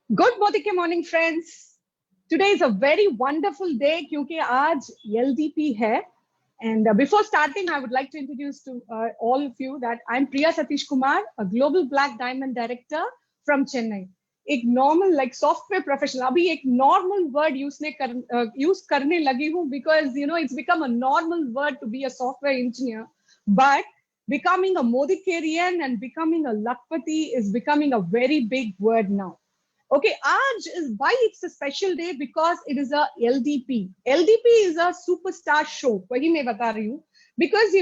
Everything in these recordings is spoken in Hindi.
Good morning friends. Today is a very wonderful day क्योंकि आज LDP है. And before starting, I would like to introduce to all of you that I'm Priya Satish Kumar, a global Black Diamond director from Chennai. एक normal like software professional. अभी एक normal word use करने लगी हूँ because it's become a normal word to be a software engineer. But becoming a Modikarian and becoming a Lakpati is becoming a very big word now. Okay, Aaj is why it's a special day because it is a LDP. LDP is a superstar show. वही मैं बता रही हूँ because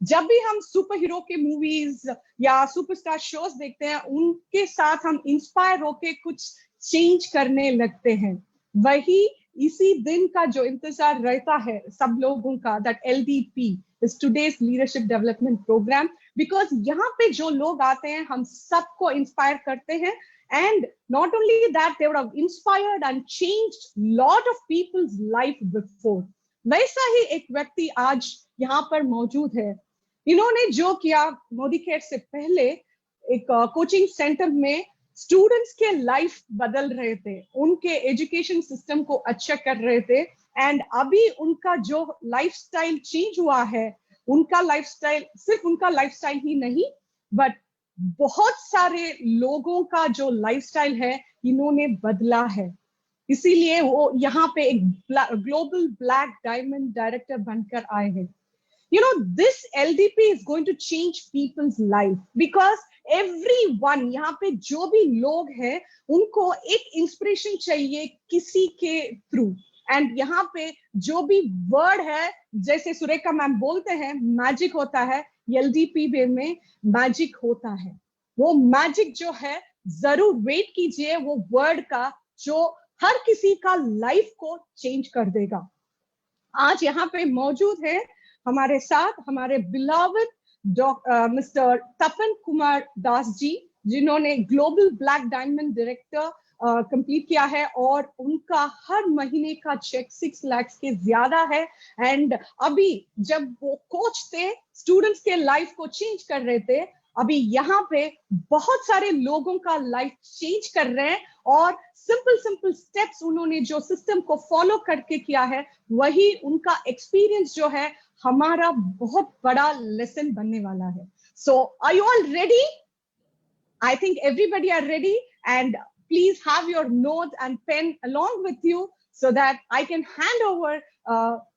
जब भी हम सुपर हीरो के मूवीज या सुपरस्टार शोज देखते हैं उनके साथ हम इंस्पायर होके कुछ चेंज करने लगते हैं. वही इसी दिन का जो इंतजार रहता है सब लोगों का that LDP is today's leadership development program because यहाँ पे जो लोग आते हैं हम सबको इंस्पायर करते हैं. And not only that, they would have inspired and changed lot of people's life before. वैसा ही एक व्यक्ति आज यहाँ पर मौजूद है. इन्होंने जो किया मोदी केयर से पहले एक कोचिंग सेंटर में स्टूडेंट्स के लाइफ बदल रहे थे, उनके एजुकेशन सिस्टम को अच्छा कर रहे थे. एंड अभी उनका जो लाइफस्टाइल चेंज हुआ है, उनका लाइफस्टाइल सिर्फ उनका लाइफस्टाइल ही नहीं बट बहुत सारे लोगों का जो लाइफस्टाइल है इन्होंने बदला है. इसीलिए वो यहाँ पे एक ग्लोबल ब्लैक डायमंड डायरेक्टर बनकर आए हैं. This LDP is going to change people's life because everyone यहाँ पे जो भी लोग हैं उनको एक इंस्पिरेशन चाहिए किसी के थ्रू. एंड यहाँ पे जो भी वर्ड है जैसे सुरेखा मैम बोलते हैं मैजिक होता है, LDP में मैजिक होता है. वो मैजिक जो है जरूर वेट कीजिए वो वर्ड का जो हर किसी का लाइफ को चेंज कर देगा. आज यहाँ पे मौजूद है हमारे साथ हमारे बिलवड मिस्टर तपन कुमार दास जी जिन्होंने global black diamond director complete किया है और उनका हर महीने का चेक 6 लाख के ज्यादा है. एंड अभी जब वो कोच थे स्टूडेंट्स के लाइफ को चेंज कर रहे थे, अभी यहाँ पे बहुत सारे लोगों का लाइफ चेंज कर रहे हैं और सिंपल स्टेप्स उन्होंने जो सिस्टम को फॉलो करके किया है वही उनका एक्सपीरियंस जो है हमारा बहुत बड़ा लेसन बनने वाला है. So are you all ready? I think everybody are ready and please have your notes and pen along with you so that I can hand over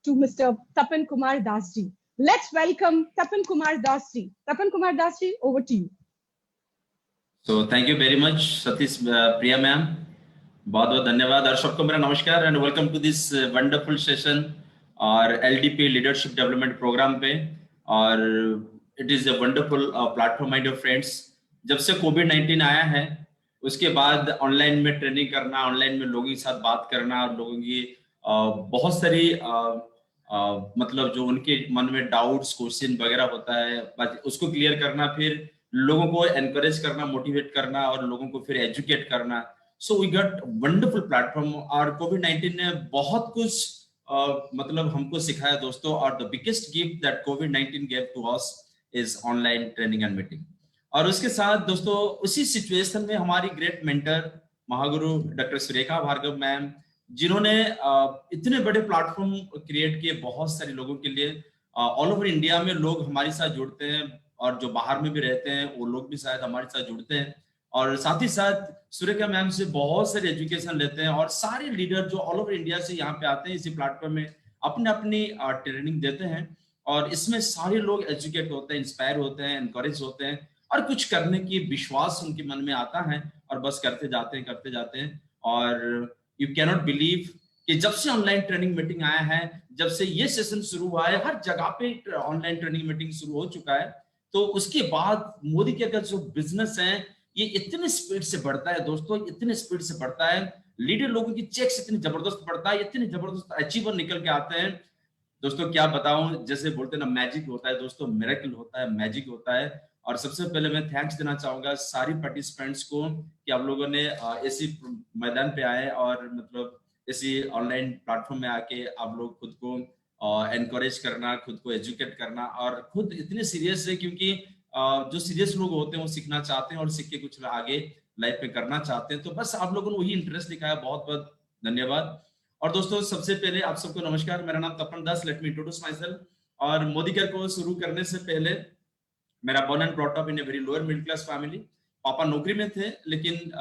to Mr. Tapan Kumar Das ji. Let's welcome Tapan Kumar Das ji. Tapan Kumar Das ji, over to you. So thank you very much Satish Priya ma'am. बहुत धन्यवाद और सबको मेरा नमस्कार and welcome to this wonderful session और LDP Leadership Development Program पे. और it is a wonderful platform my dear friends. जब से COVID-19 आया है उसके बाद ऑनलाइन में ट्रेनिंग करना, ऑनलाइन में लोगों के साथ बात करना और लोगों की बहुत सारी मतलब जो उनके मन में डाउट्स क्वेश्चन वगैरह होता है उसको क्लियर करना, फिर लोगों को एनकरेज करना, मोटिवेट करना और लोगों को फिर एजुकेट करना. So we got wonderful platform. और कोविड-19 ने बहुत कुछ मतलब हमको सिखाया दोस्तों. और द बिगेस्ट गिफ्ट दैट कोविड-19 gave to us is online training and meeting. और उसके साथ दोस्तों उसी सिचुएशन में हमारी ग्रेट मेंटर महागुरु डॉक्टर सुरेखा भार्गव मैम जिन्होंने इतने बड़े प्लेटफॉर्म क्रिएट किए बहुत सारे लोगों के लिए. ऑल ओवर इंडिया में लोग हमारे साथ जुड़ते हैं और जो बाहर में भी रहते हैं वो लोग भी शायद हमारे साथ जुड़ते हैं. और साथ ही साथ सुरेखा मैम से बहुत सारे एजुकेशन लेते हैं और सारे लीडर जो ऑल ओवर इंडिया से यहाँ पे आते हैं इसी प्लेटफॉर्म में अपने अपनी ट्रेनिंग देते हैं. और इसमें सारे लोग एजुकेट होते हैं, इंस्पायर होते हैं, एनकरेज होते हैं और कुछ करने की विश्वास उनके मन में आता है और बस करते जाते हैं. और यू कैन नॉट बिलीव कि जब से ऑनलाइन ट्रेनिंग मीटिंग आया है, जब से ये सेशन शुरू हुआ है, हर जगह पे ऑनलाइन ट्रेनिंग मीटिंग शुरू हो चुका है. तो उसके बाद मोदी के जो बिजनेस है ये इतने स्पीड से बढ़ता है दोस्तों, इतने स्पीड से बढ़ता है. लीडर लोगों की चेक्स इतनी जबरदस्त बढ़ता है, इतने जबरदस्त अचीवर निकल के आते हैं दोस्तों. क्या बताऊं, जैसे बोलते हैं ना मैजिक होता है दोस्तों, मिरेकल होता है, मैजिक होता है. और सबसे पहले मैं थैंक्स देना चाहूंगा सारी पार्टिसिपेंट्स को कि आप लोगों ने ऐसी मैदान पे आए और मतलब ऐसी ऑनलाइन प्लेटफॉर्म में आके आप लोग खुद को एनकरेज करना, खुद को एजुकेट करना और खुद इतने सीरियस है क्योंकि जो सीरियस लोग होते हैं वो सीखना चाहते हैं और सीख के कुछ आगे लाइफ में करना चाहते हैं, तो बस आप लोगों ने वही इंटरेस्ट दिखाया, बहुत बहुत धन्यवाद। और दोस्तों सबसे पहले आप सबको नमस्कार, मेरा नाम Tapan Das, let me introduce myself. और मोदीकेयर को शुरू करने से पहले, मेरा born and brought up in a very lower middle class family. पापा नौकरी में थे, लेकिन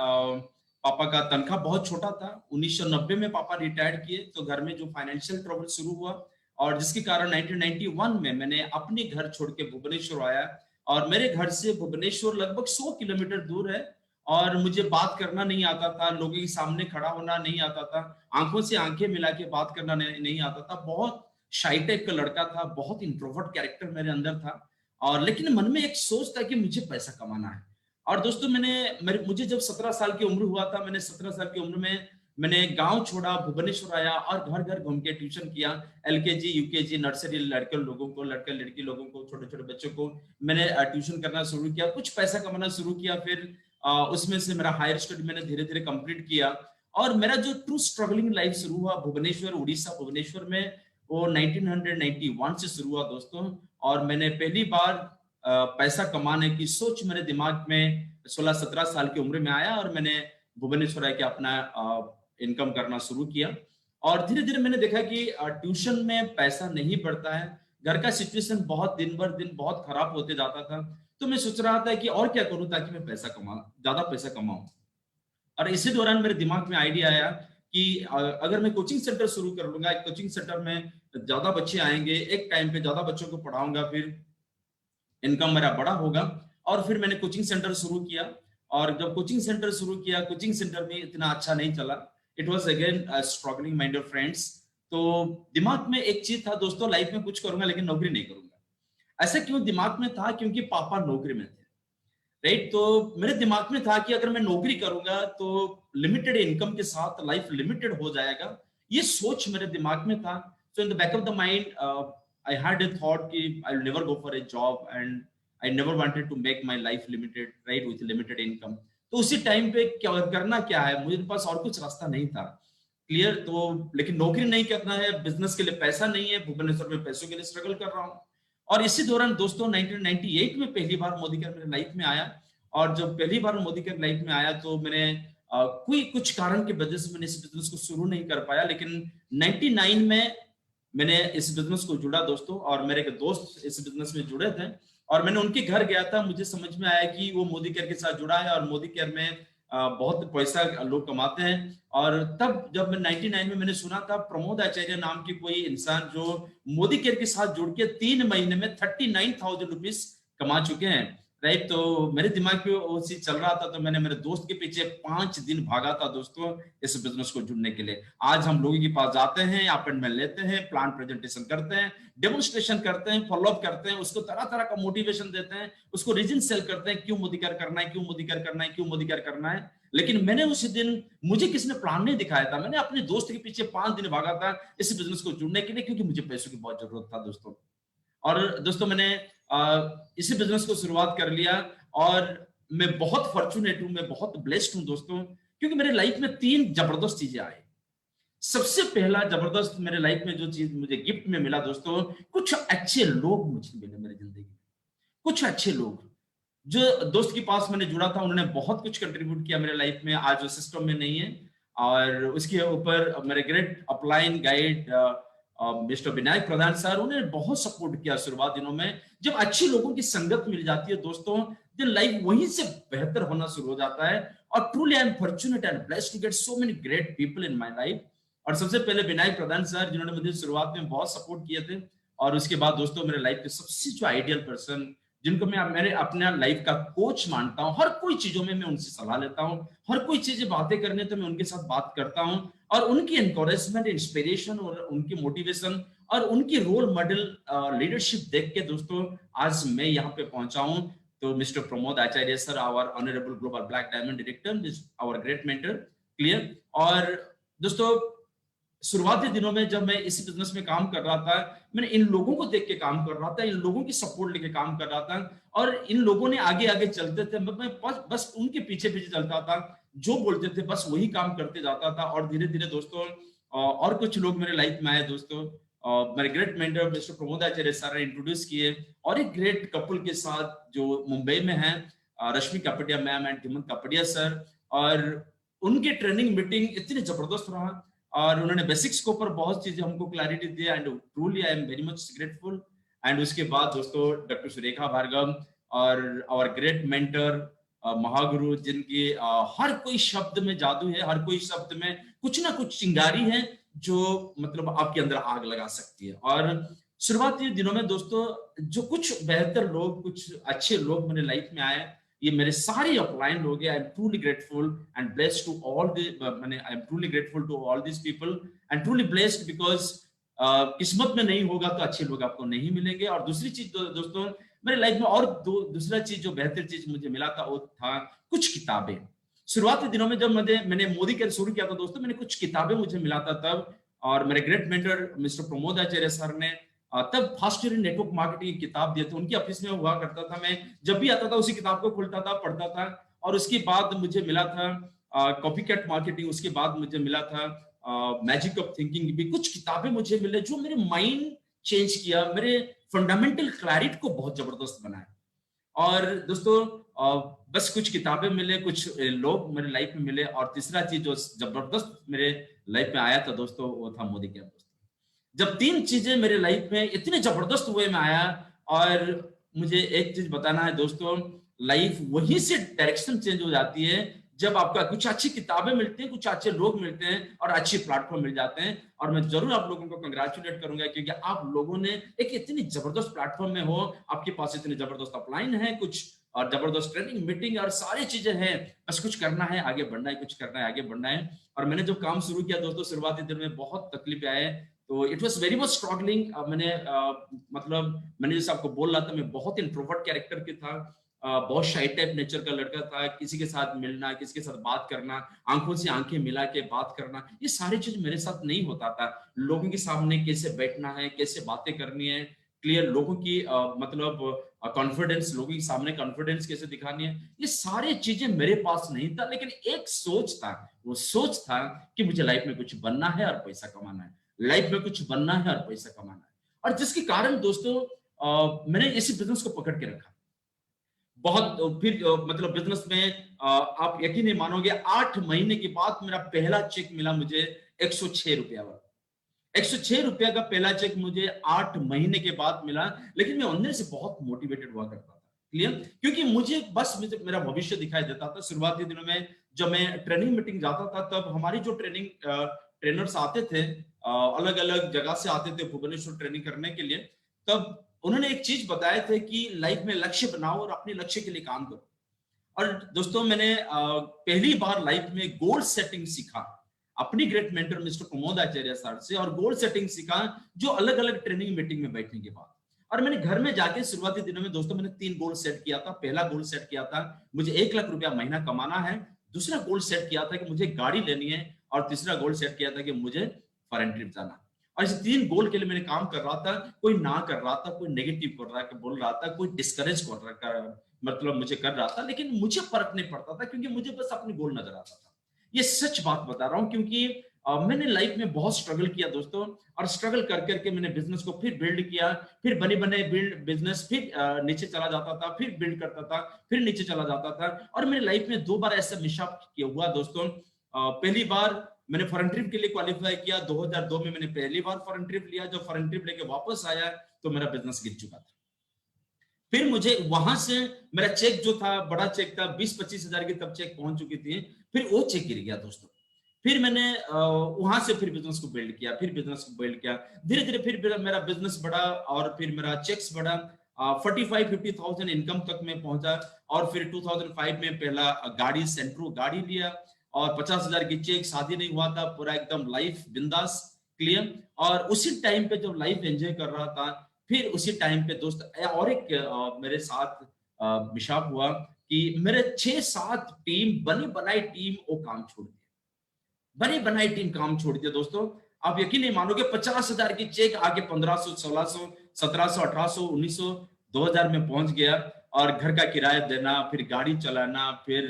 पापा का तनख्वाह बहुत छोटा था। 1990 में पापा रिटायर्ड किए, तो घर में जो फाइनेंशियल ट्रबल शुरू हुआ, और जिसके कारण 1991 में मैंने अपने घर छोड़ के भुवनेश्वर आया। और मेरे घर से भुवनेश्वर लगभग 100 किलोमीटर दूर है, और मुझे बात करना नहीं आता था, लोगों के सामने खड़ा होना नहीं आता था, आंखों से आंखें मिला के बात करना नहीं आता था। बहुत शाई टाइप का लड़का था, बहुत इंट्रोवर्ट कैरेक्टर मेरे अंदर था। और लेकिन मन में एक सोच था कि मुझे पैसा कमाना है। और दोस्तों मुझे जब 17 साल की उम्र हुआ था, मैंने 17 साल की उम्र में मैंने गांव छोड़ा, भुवनेश्वर आया और घर घर घूम के ट्यूशन किया। एलकेजी, यूकेजी, नर्सरी, लड़के लोगों को, लड़के लड़की लोगों को, छोटे छोटे बच्चों को मैंने ट्यूशन करना शुरू किया, कुछ पैसा कमाना शुरू किया। फिर उसमें से मेरा हायर स्टडी मैंने धीरे धीरे कंप्लीट किया। और मेरा जो ट्रू स्ट्रगलिंग लाइफ शुरू हुआ भुवनेश्वर, उड़ीसा भुवनेश्वर में, वो 1991 से शुरू हुआ दोस्तों। और मैंने पहली बार पैसा कमाने की सोच मेरे दिमाग में 16-17 साल की उम्र में आया, और मैंने भुवनेश्वर आके अपना इनकम करना शुरू किया। और धीरे धीरे मैंने देखा कि ट्यूशन में पैसा नहीं बढ़ता है, घर का सिचुएशन बहुत दिन भर दिन बहुत खराब होते जाता था। तो मैं सोच रहा था कि और क्या करूं ताकि मैं ज्यादा पैसा कमाऊं। और इसी दौरान मेरे दिमाग में आइडिया आया कि अगर मैं कोचिंग सेंटर शुरू कर लूंगा, एक कोचिंग सेंटर में ज्यादा बच्चे आएंगे, एक टाइम पे ज्यादा बच्चों को पढ़ाऊंगा, फिर इनकम मेरा बड़ा होगा। और फिर मैंने कोचिंग सेंटर शुरू किया। और जब कोचिंग सेंटर शुरू किया, कोचिंग सेंटर में इतना अच्छा नहीं चला। It was again struggling my dear friends. तो दिमाग में एक चीज था दोस्तों, लाइफ में कुछ करूंगा लेकिन नौकरी नहीं करूंगा। ऐसा क्यों दिमाग में था? क्योंकि पापा नौकरी में थे, राइट। तो मेरे दिमाग में था कि अगर मैं नौकरी करूंगा तो लिमिटेड इनकम के साथ लाइफ लिमिटेड हो जाएगा, ये सोच मेरे दिमाग में था। So in the back of the mind I had a thought कि I will never go for a job, and I never wanted to make my life limited, right, with limited income. तो उसी टाइम पे क्या करना क्या है, मुझे पास और कुछ रास्ता नहीं था क्लियर। तो लेकिन नौकरी नहीं करना है, बिजनेस के लिए पैसा नहीं है, भुवनेश्वर में पैसों के लिए स्ट्रगल कर रहा हूँ। और इसी दौरान दोस्तों 1998 में पहली बार मोदीकेयर मेरे लाइफ में आया। और जब पहली बार मोदीकेयर लाइफ में आया तो मैंने कोई कुछ कारण की वजह से मैंने इस बिजनेस को शुरू नहीं कर पाया। लेकिन 99 में मैंने इस बिजनेस को जुड़ा दोस्तों, और मेरे एक दोस्त इस बिजनेस में जुड़े थे, और मैंने उनके घर गया था। मुझे समझ में आया कि वो मोदीकेयर के साथ जुड़ा है, और मोदीकेयर में बहुत पैसा लोग कमाते हैं। और तब जब मैं 99 में मैंने सुना था प्रमोद आचार्य नाम की कोई इंसान जो मोदीकेयर के साथ जुड़ के 3 महीने में 39,000 रुपीज कमा चुके हैं, राइट। तो मेरे दिमाग पे वो चीज चल रहा था, तो मैंने मेरे दोस्त के पीछे 5 दिन भागा था दोस्तों इस बिजनेस को जुड़ने के लिए। आज हम लोगों के पास जाते हैं, अपॉइंटमेंट लेते हैं, प्लान प्रेजेंटेशन करते हैं, डेमोन्स्ट्रेशन करते हैं, फॉलोअप करते हैं, उसको तरह तरह का मोटिवेशन देते हैं, उसको रीजन सेल करते हैं, क्यों मोदीकेयर करना है, क्यों मोदीकेयर करना है, क्यों मोदीकेयर करना है। लेकिन मैंने उसी दिन, मुझे किसने प्लान नहीं दिखाया था, मैंने अपने दोस्त के पीछे 5 दिन भागा था इस बिजनेस को जुड़ने के लिए, क्योंकि मुझे पैसों की बहुत जरूरत था दोस्तों। और दोस्तों मैंने इसी बिजनेस को शुरुआत कर लिया, और मैं बहुत फॉर्चुनेट हूं, मैं बहुत ब्लेस्ड हूं दोस्तों, क्योंकि मेरे लाइफ में 3 जबरदस्त चीजें आई। सबसे पहला जबरदस्त मेरे लाइफ में जो चीज मुझे गिफ्ट में मिला दोस्तों, कुछ अच्छे लोग मुझे मिले मेरी जिंदगी में। कुछ अच्छे लोग, जो दोस्त के पास मैंने जुड़ा था, उन्होंने बहुत कुछ कंट्रीब्यूट किया मेरे लाइफ में, आज वो सिस्टम में नहीं है। और उसके ऊपर मेरे great upline guide mister Vinayak Pradhan sir, उन्होंने बहुत सपोर्ट किया शुरुआत दिनों में। जब अच्छी लोगों की संगत मिल जाती है दोस्तों, देन लाइफ वहीं से बेहतर होना शुरू हो जाता है। और truly I am fortunate and blessed to get so many great people in my life. और सबसे पहले विनायक प्रधान सर, जिन्होंने मुझे शुरुआत में बहुत सपोर्ट किए थे। और उसके बाद दोस्तों मेरे लाइफ के सबसे जो आइडियल पर्सन, जिनको मैं अपने लाइफ का कोच मानता हूं, हर कोई चीजों में मैं उनसे सलाह लेता हूं, हर कोई चीजें बातें करने तो मैं उनके साथ बात करता हूं। और उनकी एनकरेजमेंट, इंस्पिरेशन और उनकी मोटिवेशन और उनकी रोल मॉडल लीडरशिप देख के दोस्तों आज मैं यहाँ पे पहुंचा हूं। तो mister Pramod Acharya sir, our honourable global black diamond director, is our great mentor, clear. और दोस्तों शुरुआती दिनों में जब मैं इसी बिजनेस में काम कर रहा था, मैंने इन लोगों को देख के काम कर रहा था, इन लोगों की सपोर्ट लेके काम कर रहा था, और इन लोगों ने आगे आगे चलते थे, मैं बस उनके पीछे पीछे चलता था, जो बोलते थे बस वही काम करते जाता था। और धीरे धीरे दोस्तों और कुछ लोग मेरे लाइफ में आए दोस्तों, मेरे great mentor mister Pramod Acharya sir ने इंट्रोड्यूस किए, और एक ग्रेट कपल के साथ जो मुंबई में है, Rashmi Kapadia ma'am and Hemant Kapadia sir, और उनकी ट्रेनिंग मीटिंग इतनी जबरदस्त रहा और उन्होंने बेसिक्स के ऊपर बहुत चीजें हमको clarity the and truly I am very much grateful. And उसके बाद दोस्तों डॉक्टर सुरेखा भार्गव और आवर ग्रेट मेंटर महागुरु, जिनकी हर कोई शब्द में जादू है, हर कोई शब्द में कुछ ना कुछ चिंगारी है जो मतलब आपके अंदर आग लगा सकती है। और शुरुआती दिनों में दोस्तों जो कुछ बेहतर लोग, कुछ अच्छे लोग मेरे लाइफ में आए, ये मेरे सारे अपलाइन लोग हैं। I am truly grateful and blessed to all the I am truly grateful to all this people and truly blessed because किस्मत में नहीं होगा तो अच्छे लोग आपको नहीं मिलेंगे। और दूसरी चीज दोस्तों मेरे लाइफ में और दूसरा चीज जो बेहतर चीज मुझे मिला था वो था कुछ किताबें। शुरुआती दिनों में जब मैंने मोदी के शुरू किया था दोस्तों, मैंने कुछ किताबें मुझे मिला था तब, और मेरे great mentor mister Pramod Acharya sir ने तब फास्ट इन नेटवर्क मार्केटिंग की किताब दिए थे। उनकी ऑफिस में हुआ करता था, मैं जब भी आता था उसी किताब को खोलता था, पढ़ता था। और उसके बाद मुझे मिला था कॉपी कैट मार्केटिंग, उसके बाद मुझे मिला था मैजिक ऑफ थिंकिंग, भी कुछ किताबें मुझे मिले जो मेरे माइंड चेंज किया, मेरे फंडामेंटल क्लैरिटी को बहुत जबरदस्त बनाया। और दोस्तों बस कुछ किताबें मिले, कुछ लोग मेरे लाइफ में मिले, और तीसरा चीज जो जबरदस्त मेरे लाइफ में आया था दोस्तों वो था मोदी कैंप। दोस्तों जब तीन चीजें मेरे लाइफ में इतने जबरदस्त हुए में आया, और मुझे एक चीज बताना है दोस्तों, लाइफ वहीं से डायरेक्शन चेंज हो जाती है जब आपका कुछ अच्छी किताबें मिलती हैं, कुछ अच्छे लोग मिलते हैं और अच्छे प्लेटफॉर्म मिल जाते हैं। और मैं जरूर आप लोगों को कंग्रेचुलेट करूंगा क्योंकि आप लोगों ने एक इतनी जबरदस्त प्लेटफॉर्म में हो, आपके पास इतने जबरदस्त अपलाइन है, कुछ और जबरदस्त ट्रेनिंग मीटिंग और सारी चीजें हैं, बस कुछ करना है, आगे बढ़ना है, कुछ करना है, आगे बढ़ना है। और मैंने जब काम शुरू किया दोस्तों, शुरुआती दिन में बहुत तकलीफ आए, तो it was very much struggling. मतलब मैंने जैसे आपको बोल रहा था, मैं बहुत इंट्रोवर्ट कैरेक्टर के था, बहुत शाई टाइप नेचर का लड़का था। किसी के साथ मिलना, किसी के साथ बात करना, आंखों से आंखें मिला के बात करना, ये सारी चीज मेरे साथ नहीं होता था। लोगों के सामने कैसे बैठना है, कैसे बातें करनी है, क्लियर लोगों की मतलब कॉन्फिडेंस, लोगों के सामने कॉन्फिडेंस कैसे दिखानी है, ये सारी चीजें मेरे पास नहीं था। लेकिन एक सोच था, वो सोच था कि मुझे लाइफ में कुछ बनना है और पैसा कमाना है, लाइफ में कुछ बनना है और पैसा कमाना है। और जिसके कारण दोस्तों मैंने इसी बिजनेस को पकड़ के रखा बहुत। फिर मतलब बिजनेस में आप यकीन नहीं मानोगे, 8 महीने के बाद मेरा पहला चेक मिला मुझे 106 रुपया वाला। 106 रुपया का पहला चेक मुझे 8 महीने के बाद मिला। लेकिन मैं अंदर से बहुत मोटिवेटेड हुआ करता था, क्लियर, क्योंकि मुझे बस मेरा भविष्य दिखाई देता था। शुरुआती दिनों में जब मैं ट्रेनिंग मीटिंग जाता था, तब हमारी जो ट्रेनर्स आते थे, अलग अलग जगह से आते थे भुवनेश्वर ट्रेनिंग करने के लिए, तब उन्होंने एक चीज बताए थे कि लाइफ में लक्ष्य बनाओ और अपने लक्ष्य के लिए काम करो। और दोस्तों मैंने पहली बार लाइफ में गोल सेटिंग सीखा अपनी great mentor mister Pramod Acharya sir से, और गोल सेटिंग सीखा जो अलग अलग ट्रेनिंग मीटिंग में बैठने के बाद। और मैंने घर में जाके शुरुआती दिनों में दोस्तों मैंने 3 गोल सेट किया था। पहला गोल सेट किया था मुझे 1 लाख रुपया महीना कमाना है, दूसरा गोल सेट किया था कि मुझे गाड़ी लेनी है, और तीसरा गोल सेट किया था कि मुझे फॉरेन ट्रिप जाना। और इस 3 गोल के लिए मैंने काम कर रहा था। कोई ना कर रहा था, कोई नेगेटिव कर रहा बोल रहा था, कोई डिस्करेज कर रहा मतलब मुझे कर रहा था, लेकिन मुझे फर्क नहीं पड़ता था क्योंकि मुझे बस अपनी गोल नजर आता था। ये सच बात बता रहा हूं क्योंकि मैंने लाइफ में बहुत स्ट्रगल किया दोस्तों, और स्ट्रगल कर करके मैंने बिजनेस को फिर बिल्ड किया, फिर बने बने बिल्ड बिजनेस, फिर नीचे चला जाता था, फिर बिल्ड करता था, फिर नीचे चला जाता था। और मेरी लाइफ में 2 बार ऐसा मिसअप किया हुआ दोस्तों। पहली बार मैंने फॉरेन ट्रिप के लिए क्वालिफाई किया, 2002 में मैंने पहली बार फॉरेन ट्रिप लिया। जब फॉरेन ट्रिप लेके वापस आया तो मेरा बिजनेस गिर चुका था। फिर मुझे वहां से मेरा चेक जो था, बड़ा चेक था, 20-25 हजार की तब चेक पहुंच चुकी थी, फिर वो चेक गिर गया दोस्तों। फिर मैंने वहां से फिर बिजनेस को बिल्ड किया, फिर बिजनेस को बिल्ड किया, धीरे धीरे फिर मेरा बिजनेस बढ़ा, और फिर मेरा चेक्स बढ़ा, 45-50,000 इनकम तक में पहुंचा। और फिर 2005 में पहला गाड़ी सेंट्रो गाड़ी लिया, और 50,000 की चेक, शादी नहीं हुआ था, पूरा एकदम लाइफ बिंदास, क्लियर। और उसी टाइम पे जब लाइफ एंजॉय कर रहा था, फिर उसी टाइम पे दोस्त और एक मेरे साथ मिसाप हुआ कि मेरे 6-7 टीम बनी बनाई टीम वो काम छोड़ दिया, बनी बनाई टीम काम छोड़ दिया दोस्तों। आप यकीन नहीं मानोगे, 50,000 की चेक आगे 1500, 1600, 1700, 1800, 1900, 2000 में पहुंच गया। और घर का किराया देना, फिर गाड़ी चलाना, फिर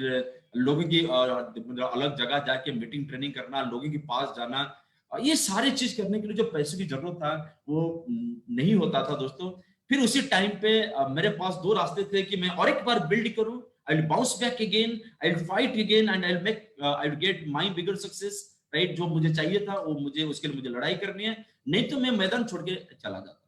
लोगों की अलग जगह जाके मीटिंग ट्रेनिंग करना, लोगों के पास जाना, ये सारी चीज करने के लिए जो पैसों की जरूरत था वो नहीं होता था दोस्तों। फिर उसी टाइम पे मेरे पास 2 रास्ते थे कि मैं और एक बार बिल्ड करूं I'll bounce back again, I'll fight again and I'll get my bigger success, right? जो मुझे चाहिए था वो मुझे उसके लिए मुझे लड़ाई करनी है, नहीं तो मैं मैदान छोड़ के चला जाता।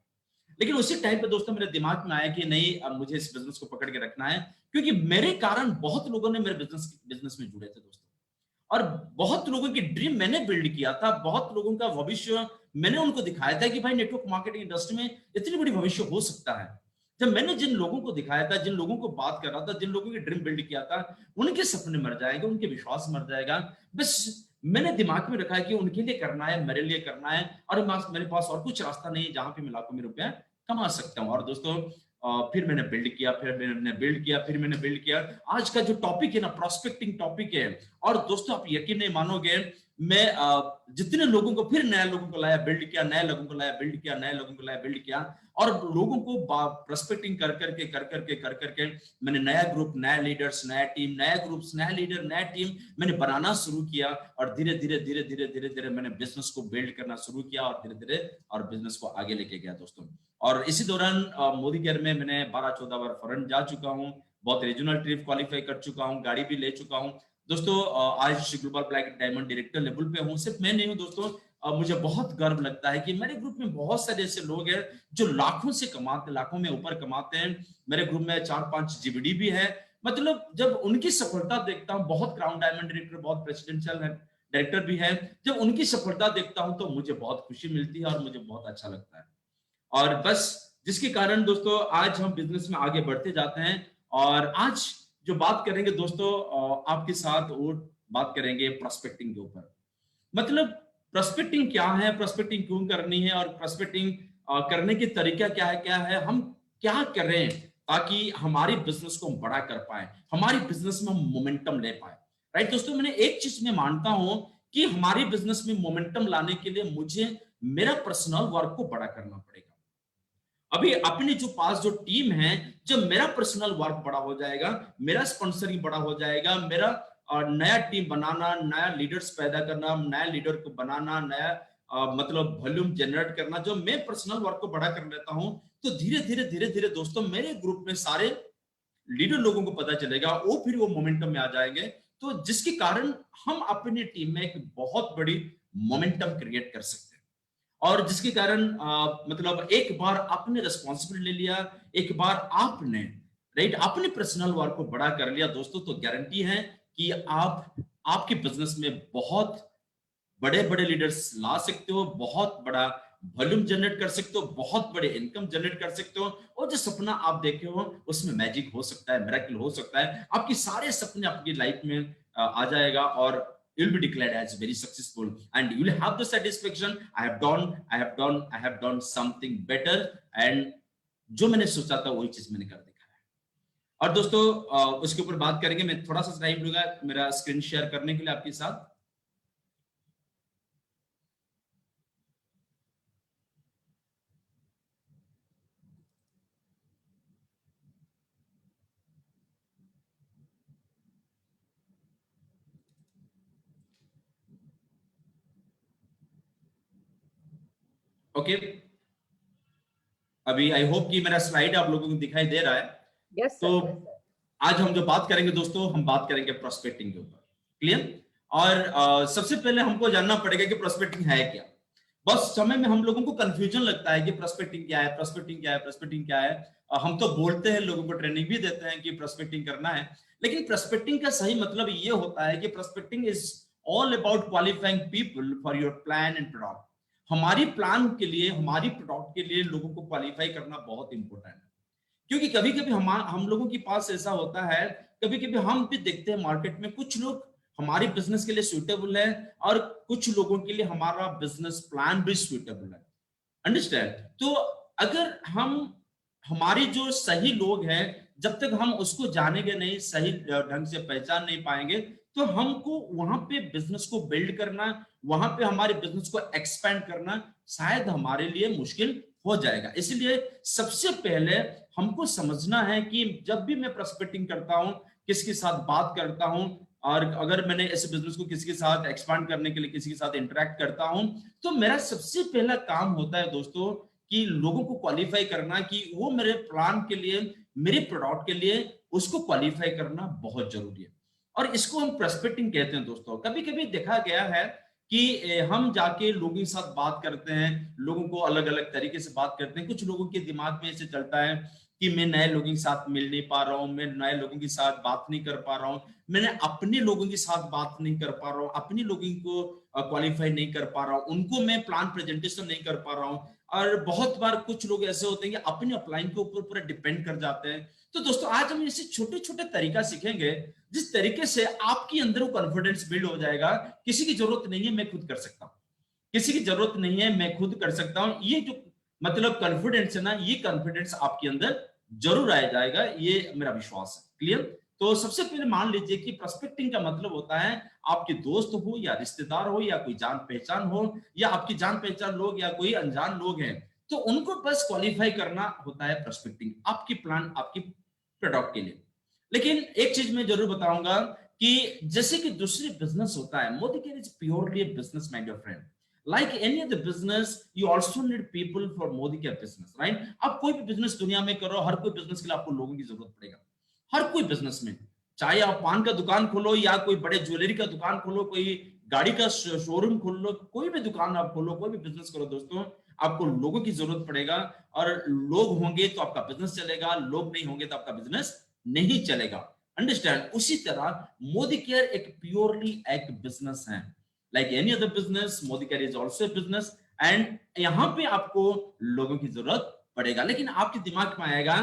लेकिन उसी टाइम पे दोस्तों मेरे दिमाग में आया कि नहीं, अब मुझे इस बिजनेस को पकड़ के रखना है, क्योंकि मेरे कारण बहुत लोगों ने मेरे बिजनेस में जुड़े थे दोस्तों, और बहुत लोगों की ड्रीम मैंने बिल्ड किया था, बहुत लोगों का भविष्य मैंने उनको दिखाया था कि भाई नेटवर्क मार्केटिंग इंडस्ट्री में इतनी बड़ी भविष्य हो सकता है। जब मैंने जिन लोगों को दिखाया था, जिन लोगों को बात कर रहा था, जिन लोगों की ड्रीम बिल्ड किया था, उनके सपने मर जाएंगे, उनके विश्वास मर जाएगा। बस मैंने दिमाग में रखा है कि उनके लिए करना है, मेरे लिए करना है, और मेरे पास और कुछ रास्ता नहीं है जहां पे मैं लाखों में रुपया कमा सकता हूँ। और दोस्तों फिर मैंने बिल्ड किया, फिर मैंने बिल्ड किया। आज का जो टॉपिक है ना, प्रोस्पेक्टिंग टॉपिक है। और दोस्तों आप यकीन नहीं मानोगे, मैं जितने लोगों को फिर नए लोगों को लाया, बिल्ड किया, नए लोगों को लाया, बिल्ड किया, नए लोगों को लाया, बिल्ड किया, और लोगों को प्रोस्पेक्टिंग कर करके मैंने नया ग्रुप, नया लीडर्स, नया टीम, नया ग्रुप्स, नया लीडर, नया टीम मैंने बनाना शुरू किया। और धीरे धीरे मैंने बिजनेस को बिल्ड करना शुरू किया, और धीरे धीरे और बिजनेस को आगे लेके गया दोस्तों। और इसी दौरान मोदी केयर में मैंने 12-14 बार फॉरेन जा चुका हूँ, बहुत रीजनल ट्रिप क्वालिफाई कर चुका हूँ, गाड़ी भी ले चुका हूँ दोस्तों। आज global black diamond director level पे हूँ। सिर्फ मैं नहीं हूँ दोस्तों, मुझे बहुत गर्व लगता है कि मेरे ग्रुप में बहुत सारे ऐसे लोग हैं जो लाखों से कमाते, लाखों में ऊपर कमाते हैं। मेरे ग्रुप में 4-5 जीबीडी भी है। मतलब जब उनकी सफलता देखता हूँ, बहुत क्राउन डायमंड डायरेक्टर, बहुत प्रेसिडेंशियल डायरेक्टर भी है, जब उनकी सफलता देखता हूँ तो मुझे बहुत खुशी मिलती है और मुझे बहुत अच्छा लगता है। और बस जिसके कारण दोस्तों आज हम बिजनेस में आगे बढ़ते जाते हैं। और आज जो बात करेंगे दोस्तों आपके साथ, वो बात करेंगे प्रोस्पेक्टिंग के ऊपर। मतलब प्रोस्पेक्टिंग क्या है, प्रोस्पेक्टिंग क्यों करनी है, और प्रोस्पेक्टिंग करने की तरीका क्या है, हम क्या करें ताकि हमारी बिजनेस को हम बड़ा कर पाए, हमारी बिजनेस में हम मोमेंटम ले पाए। राइट दोस्तों, मैंने एक चीज में मानता हूं कि हमारी बिजनेस में मोमेंटम लाने के लिए मुझे मेरा पर्सनल वर्क को बड़ा करना पड़ेगा। अभी अपने जो पास जो टीम है, जब मेरा पर्सनल वर्क बड़ा हो जाएगा, मेरा स्पॉन्सरिंग बड़ा हो जाएगा, मेरा नया टीम बनाना, नया लीडर्स पैदा करना, नया लीडर को बनाना, नया मतलब वॉल्यूम जनरेट करना, जो मैं पर्सनल वर्क को बड़ा कर लेता हूं, तो धीरे धीरे दोस्तों मेरे ग्रुप में सारे लीडर लोगों को पता चलेगा, वो फिर वो मोमेंटम में आ जाएंगे। तो जिसके कारण हम अपनी टीम में एक बहुत बड़ी मोमेंटम क्रिएट कर सकते हैं। और जिसके कारण मतलब एक बार आपने रिस्पॉन्सिबिलिटी ले लिया, एक बार आपने राइट अपने पर्सनल वर्क को बड़ा कर लिया दोस्तों, तो गारंटी है कि आप आपके बिजनेस में बहुत बड़े बड़े लीडर्स ला सकते हो, बहुत बड़ा वॉल्यूम जनरेट कर सकते हो, बहुत बड़े इनकम जनरेट कर सकते हो। और जो सपना आप देखे हो उसमें मैजिक हो सकता है, मिरेकल हो सकता है, आपके सारे सपने आपकी लाइफ में आ जाएगा, और you'll be declared as very successful and you'll have the satisfaction, I have done something better, and जो मैंने सोचा था वही चीज मैंने कर दिखाया। और दोस्तों उसके ऊपर बात करेंगे। मैं थोड़ा सा टाइम लूंगा मेरा स्क्रीन शेयर करने के लिए आपके साथ। ओके, अभी आई होप कि मेरा स्लाइड आप लोगों को दिखाई दे रहा है। Yes, तो sir. आज हम जो बात करेंगे दोस्तों, हम बात करेंगे प्रोस्पेक्टिंग के ऊपर। क्लियर? और सबसे पहले हमको जानना पड़ेगा कि प्रोस्पेक्टिंग है क्या। बस समय में हम लोगों को कंफ्यूजन लगता है कि प्रोस्पेक्टिंग क्या है, प्रोस्पेक्टिंग क्या है, प्रोस्पेक्टिंग क्या है। हम तो बोलते हैं, लोगों को ट्रेनिंग भी देते हैं कि प्रोस्पेक्टिंग करना है, लेकिन प्रोस्पेक्टिंग का सही मतलब ये होता है कि prospecting is all about qualifying people for your plan and product. हमारी प्लान के लिए, हमारी प्रोडक्ट के लिए लोगों को क्वालिफाई करना बहुत इंपॉर्टेंट है। क्योंकि कभी कभी हम लोगों के पास ऐसा होता है, कभी कभी हम भी देखते हैं मार्केट में कुछ लोग हमारी बिजनेस के लिए सुइटेबल है, और कुछ लोगों के लिए हमारा बिजनेस प्लान भी सुइटेबल है। अंडरस्टैंड? तो अगर हम हमारी जो सही लोग हैं, जब तक हम उसको जानेंगे नहीं, सही ढंग से पहचान नहीं पाएंगे, तो हमको वहां पे बिजनेस को बिल्ड करना, वहां पे हमारे बिजनेस को एक्सपेंड करना शायद हमारे लिए मुश्किल हो जाएगा। इसलिए सबसे पहले हमको समझना है कि जब भी मैं प्रोस्पेक्टिंग करता हूं, किसके साथ बात करता हूं, और अगर मैंने ऐसे बिजनेस को किसी के साथ एक्सपांड करने के लिए किसी के साथ इंटरेक्ट करता हूं, तो मेरा सबसे पहला काम होता है दोस्तों कि लोगों को क्वालिफाई करना कि वो मेरे प्लान के लिए, मेरे प्रोडक्ट के लिए उसको क्वालिफाई करना बहुत जरूरी है। और इसको हम प्रोस्पेक्टिंग कहते हैं दोस्तों। कभी कभी देखा गया है कि हम जाके लोगों के साथ बात करते हैं, लोगों को अलग अलग तरीके से बात करते हैं। कुछ लोगों के दिमाग में ऐसे चलता है कि मैं नए लोगों के साथ मिल नहीं पा रहा हूँ, मैं नए लोगों के साथ बात नहीं कर पा रहा हूँ, मैंने अपने लोगों के साथ बात नहीं कर पा रहा हूँ, अपने लोगों को क्वालिफाई नहीं कर पा रहा हूँ, उनको मैं प्लान प्रेजेंटेशन नहीं कर पा रहा हूँ। और बहुत बार कुछ लोग ऐसे होते हैं कि अपने अपलाइन के ऊपर पूरा डिपेंड कर जाते हैं। तो दोस्तों आज हम ऐसे छोटे छोटे तरीका सीखेंगे जिस तरीके से आपके अंदर वो कॉन्फिडेंस बिल्ड हो जाएगा। किसी की जरूरत नहीं है, मैं खुद कर सकता हूं, किसी की जरूरत नहीं है, मैं खुद कर सकता हूं। ये जो मतलब कॉन्फिडेंस है ना, ये कॉन्फिडेंस आपके अंदर जरूर आ जाएगा, ये मेरा विश्वास है। क्लियर? तो सबसे पहले मान लीजिए कि प्रोस्पेक्टिंग का मतलब होता है आपके दोस्त हो या रिश्तेदार हो या कोई जान पहचान हो या आपकी जान पहचान लोग या कोई अनजान लोग हैं, तो उनको बस क्वालिफाई करना होता है प्रोस्पेक्टिंग, आपकी प्लान आपकी प्रोडक्ट के लिए। लेकिन एक चीज मैं जरूर बताऊंगा कि जैसे कि दूसरी बिजनेस होता है, Modi care is purely a business my dear friend. Like any other business, you also need people for Modi care business, right? आप कोई भी बिजनेस दुनिया में करो, हर कोई बिजनेस के लिए आपको लोगों की जरूरत पड़ेगा। हर कोई बिजनेस में, चाहे आप पान का दुकान खोलो या कोई बड़े ज्वेलरी का दुकान खोलो, कोई गाड़ी का शोरूम खोल लो, कोई भी दुकान आप खोलो, कोई भी बिजनेस करो दोस्तों, आपको लोगों की जरूरत पड़ेगा। और लोग होंगे तो आपका बिजनेस चलेगा, लोग नहीं होंगे तो आपका बिजनेस नहीं चलेगा। अंडरस्टैंड? उसी तरह मोदी केयर एक प्योरली एक बिजनेस है। Like any other business, Modi care is also business. And यहां पे आपको लोगों की जरूरत पड़ेगा। लेकिन आपके दिमाग में आएगा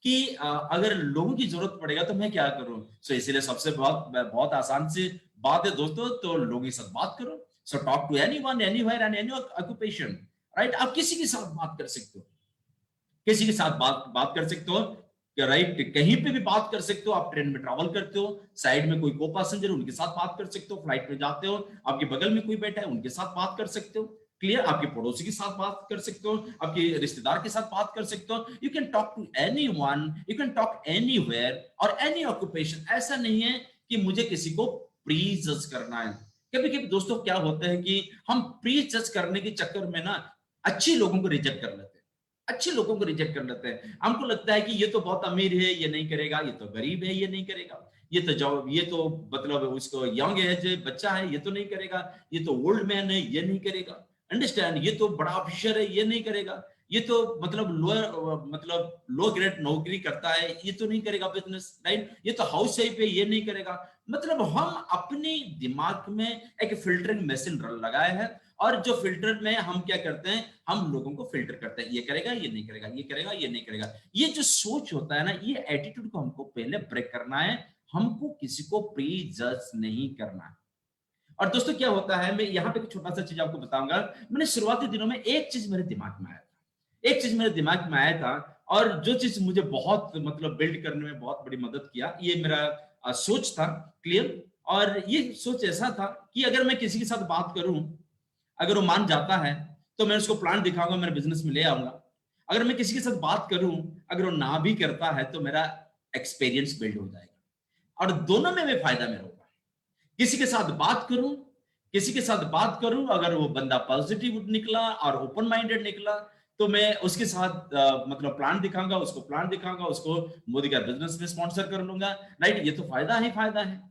कि अगर लोगों की जरूरत पड़ेगा तो मैं क्या करूं? सो इसीलिए सबसे बहुत बहुत आसान सी बात है दोस्तों, तो लोगों के साथ बात करो। So talk to anyone, anywhere and any occupation, right? आप किसी के साथ बात कर सकते हो, किसी के साथ बात कर सकते हो, राइट? कहीं पे भी बात कर सकते हो। आप ट्रेन में ट्रैवल करते हो, साइड में कोई को पैसेंजर, उनके साथ बात कर सकते हो। फ्लाइट में जाते हो, आपके बगल में कोई बैठा है, उनके साथ बात कर सकते हो। क्लियर? आपके पड़ोसी के साथ बात कर सकते हो, आपके रिश्तेदार के साथ बात कर सकते हो। You can talk to anyone, you can talk anywhere और एनी ऑक्यूपेशन। ऐसा नहीं है कि मुझे किसी को प्री जज करना है। कभी कभी दोस्तों क्या होता है कि हम प्री जज करने के चक्कर में ना अच्छे लोगों को रिजेक्ट कर लेते हैं, अच्छे लोगों को रिजेक्ट कर लेते हैं। हमको लगता है कि ये तो बहुत अमीर है, ये नहीं करेगा, ये तो गरीब है, ये नहीं करेगा, ये तो मतलब उसको यंग एज बच्चा है, ये तो नहीं करेगा, ये तो ओल्ड मैन है, ये नहीं करेगा। अंडरस्टैंड? ये तो बड़ा ऑफिसर है, ये नहीं करेगा, ये तो मतलब लो ग्रेड नौकरी करता है, ये तो नहीं करेगा बिजनेस, राइट? ये तो हाउस वाइफ है, ये नहीं करेगा। मतलब हम अपने दिमाग में एक फिल्टरिंग मशीन लगाए हैं, और जो फिल्टर में हम क्या करते हैं, हम लोगों को फिल्टर करते हैं, ये करेगा, ये नहीं करेगा, ये करेगा, ये नहीं करेगा। ये जो सोच होता है ना, ये एटीट्यूड को हमको पहले ब्रेक करना है। हमको किसी को प्री जज नहीं करना है। और दोस्तों क्या होता है, मैं यहाँ पे एक छोटा सा चीज आपको बताऊंगा। मैंने शुरुआती दिनों में एक चीज मेरे दिमाग में आया था, एक चीज मेरे दिमाग में आया था, और जो चीज मुझे बहुत मतलब बिल्ड करने में बहुत बड़ी मदद किया, ये मेरा सोच था। क्लियर? और ये सोच ऐसा था कि अगर मैं किसी के साथ बात करूं, अगर वो मान जाता है तो मैं उसको प्लान दिखाऊंगा, मेरे बिजनेस में ले आऊंगा। अगर मैं किसी के साथ बात करूं, अगर वो ना भी करता है तो मेरा एक्सपीरियंस बिल्ड हो जाएगा, और दोनों में मैं फायदा में रहूंगा। किसी के साथ बात करूं, किसी के साथ बात करूं, अगर वो बंदा पॉजिटिव निकला और ओपन माइंडेड निकला, तो मैं उसके साथ मतलब प्लान दिखाऊंगा, उसको प्लान दिखाऊंगा, उसको मोदी का बिजनेस में स्पॉन्सर कर लूंगा, राइट? ये तो फायदा ही फायदा है।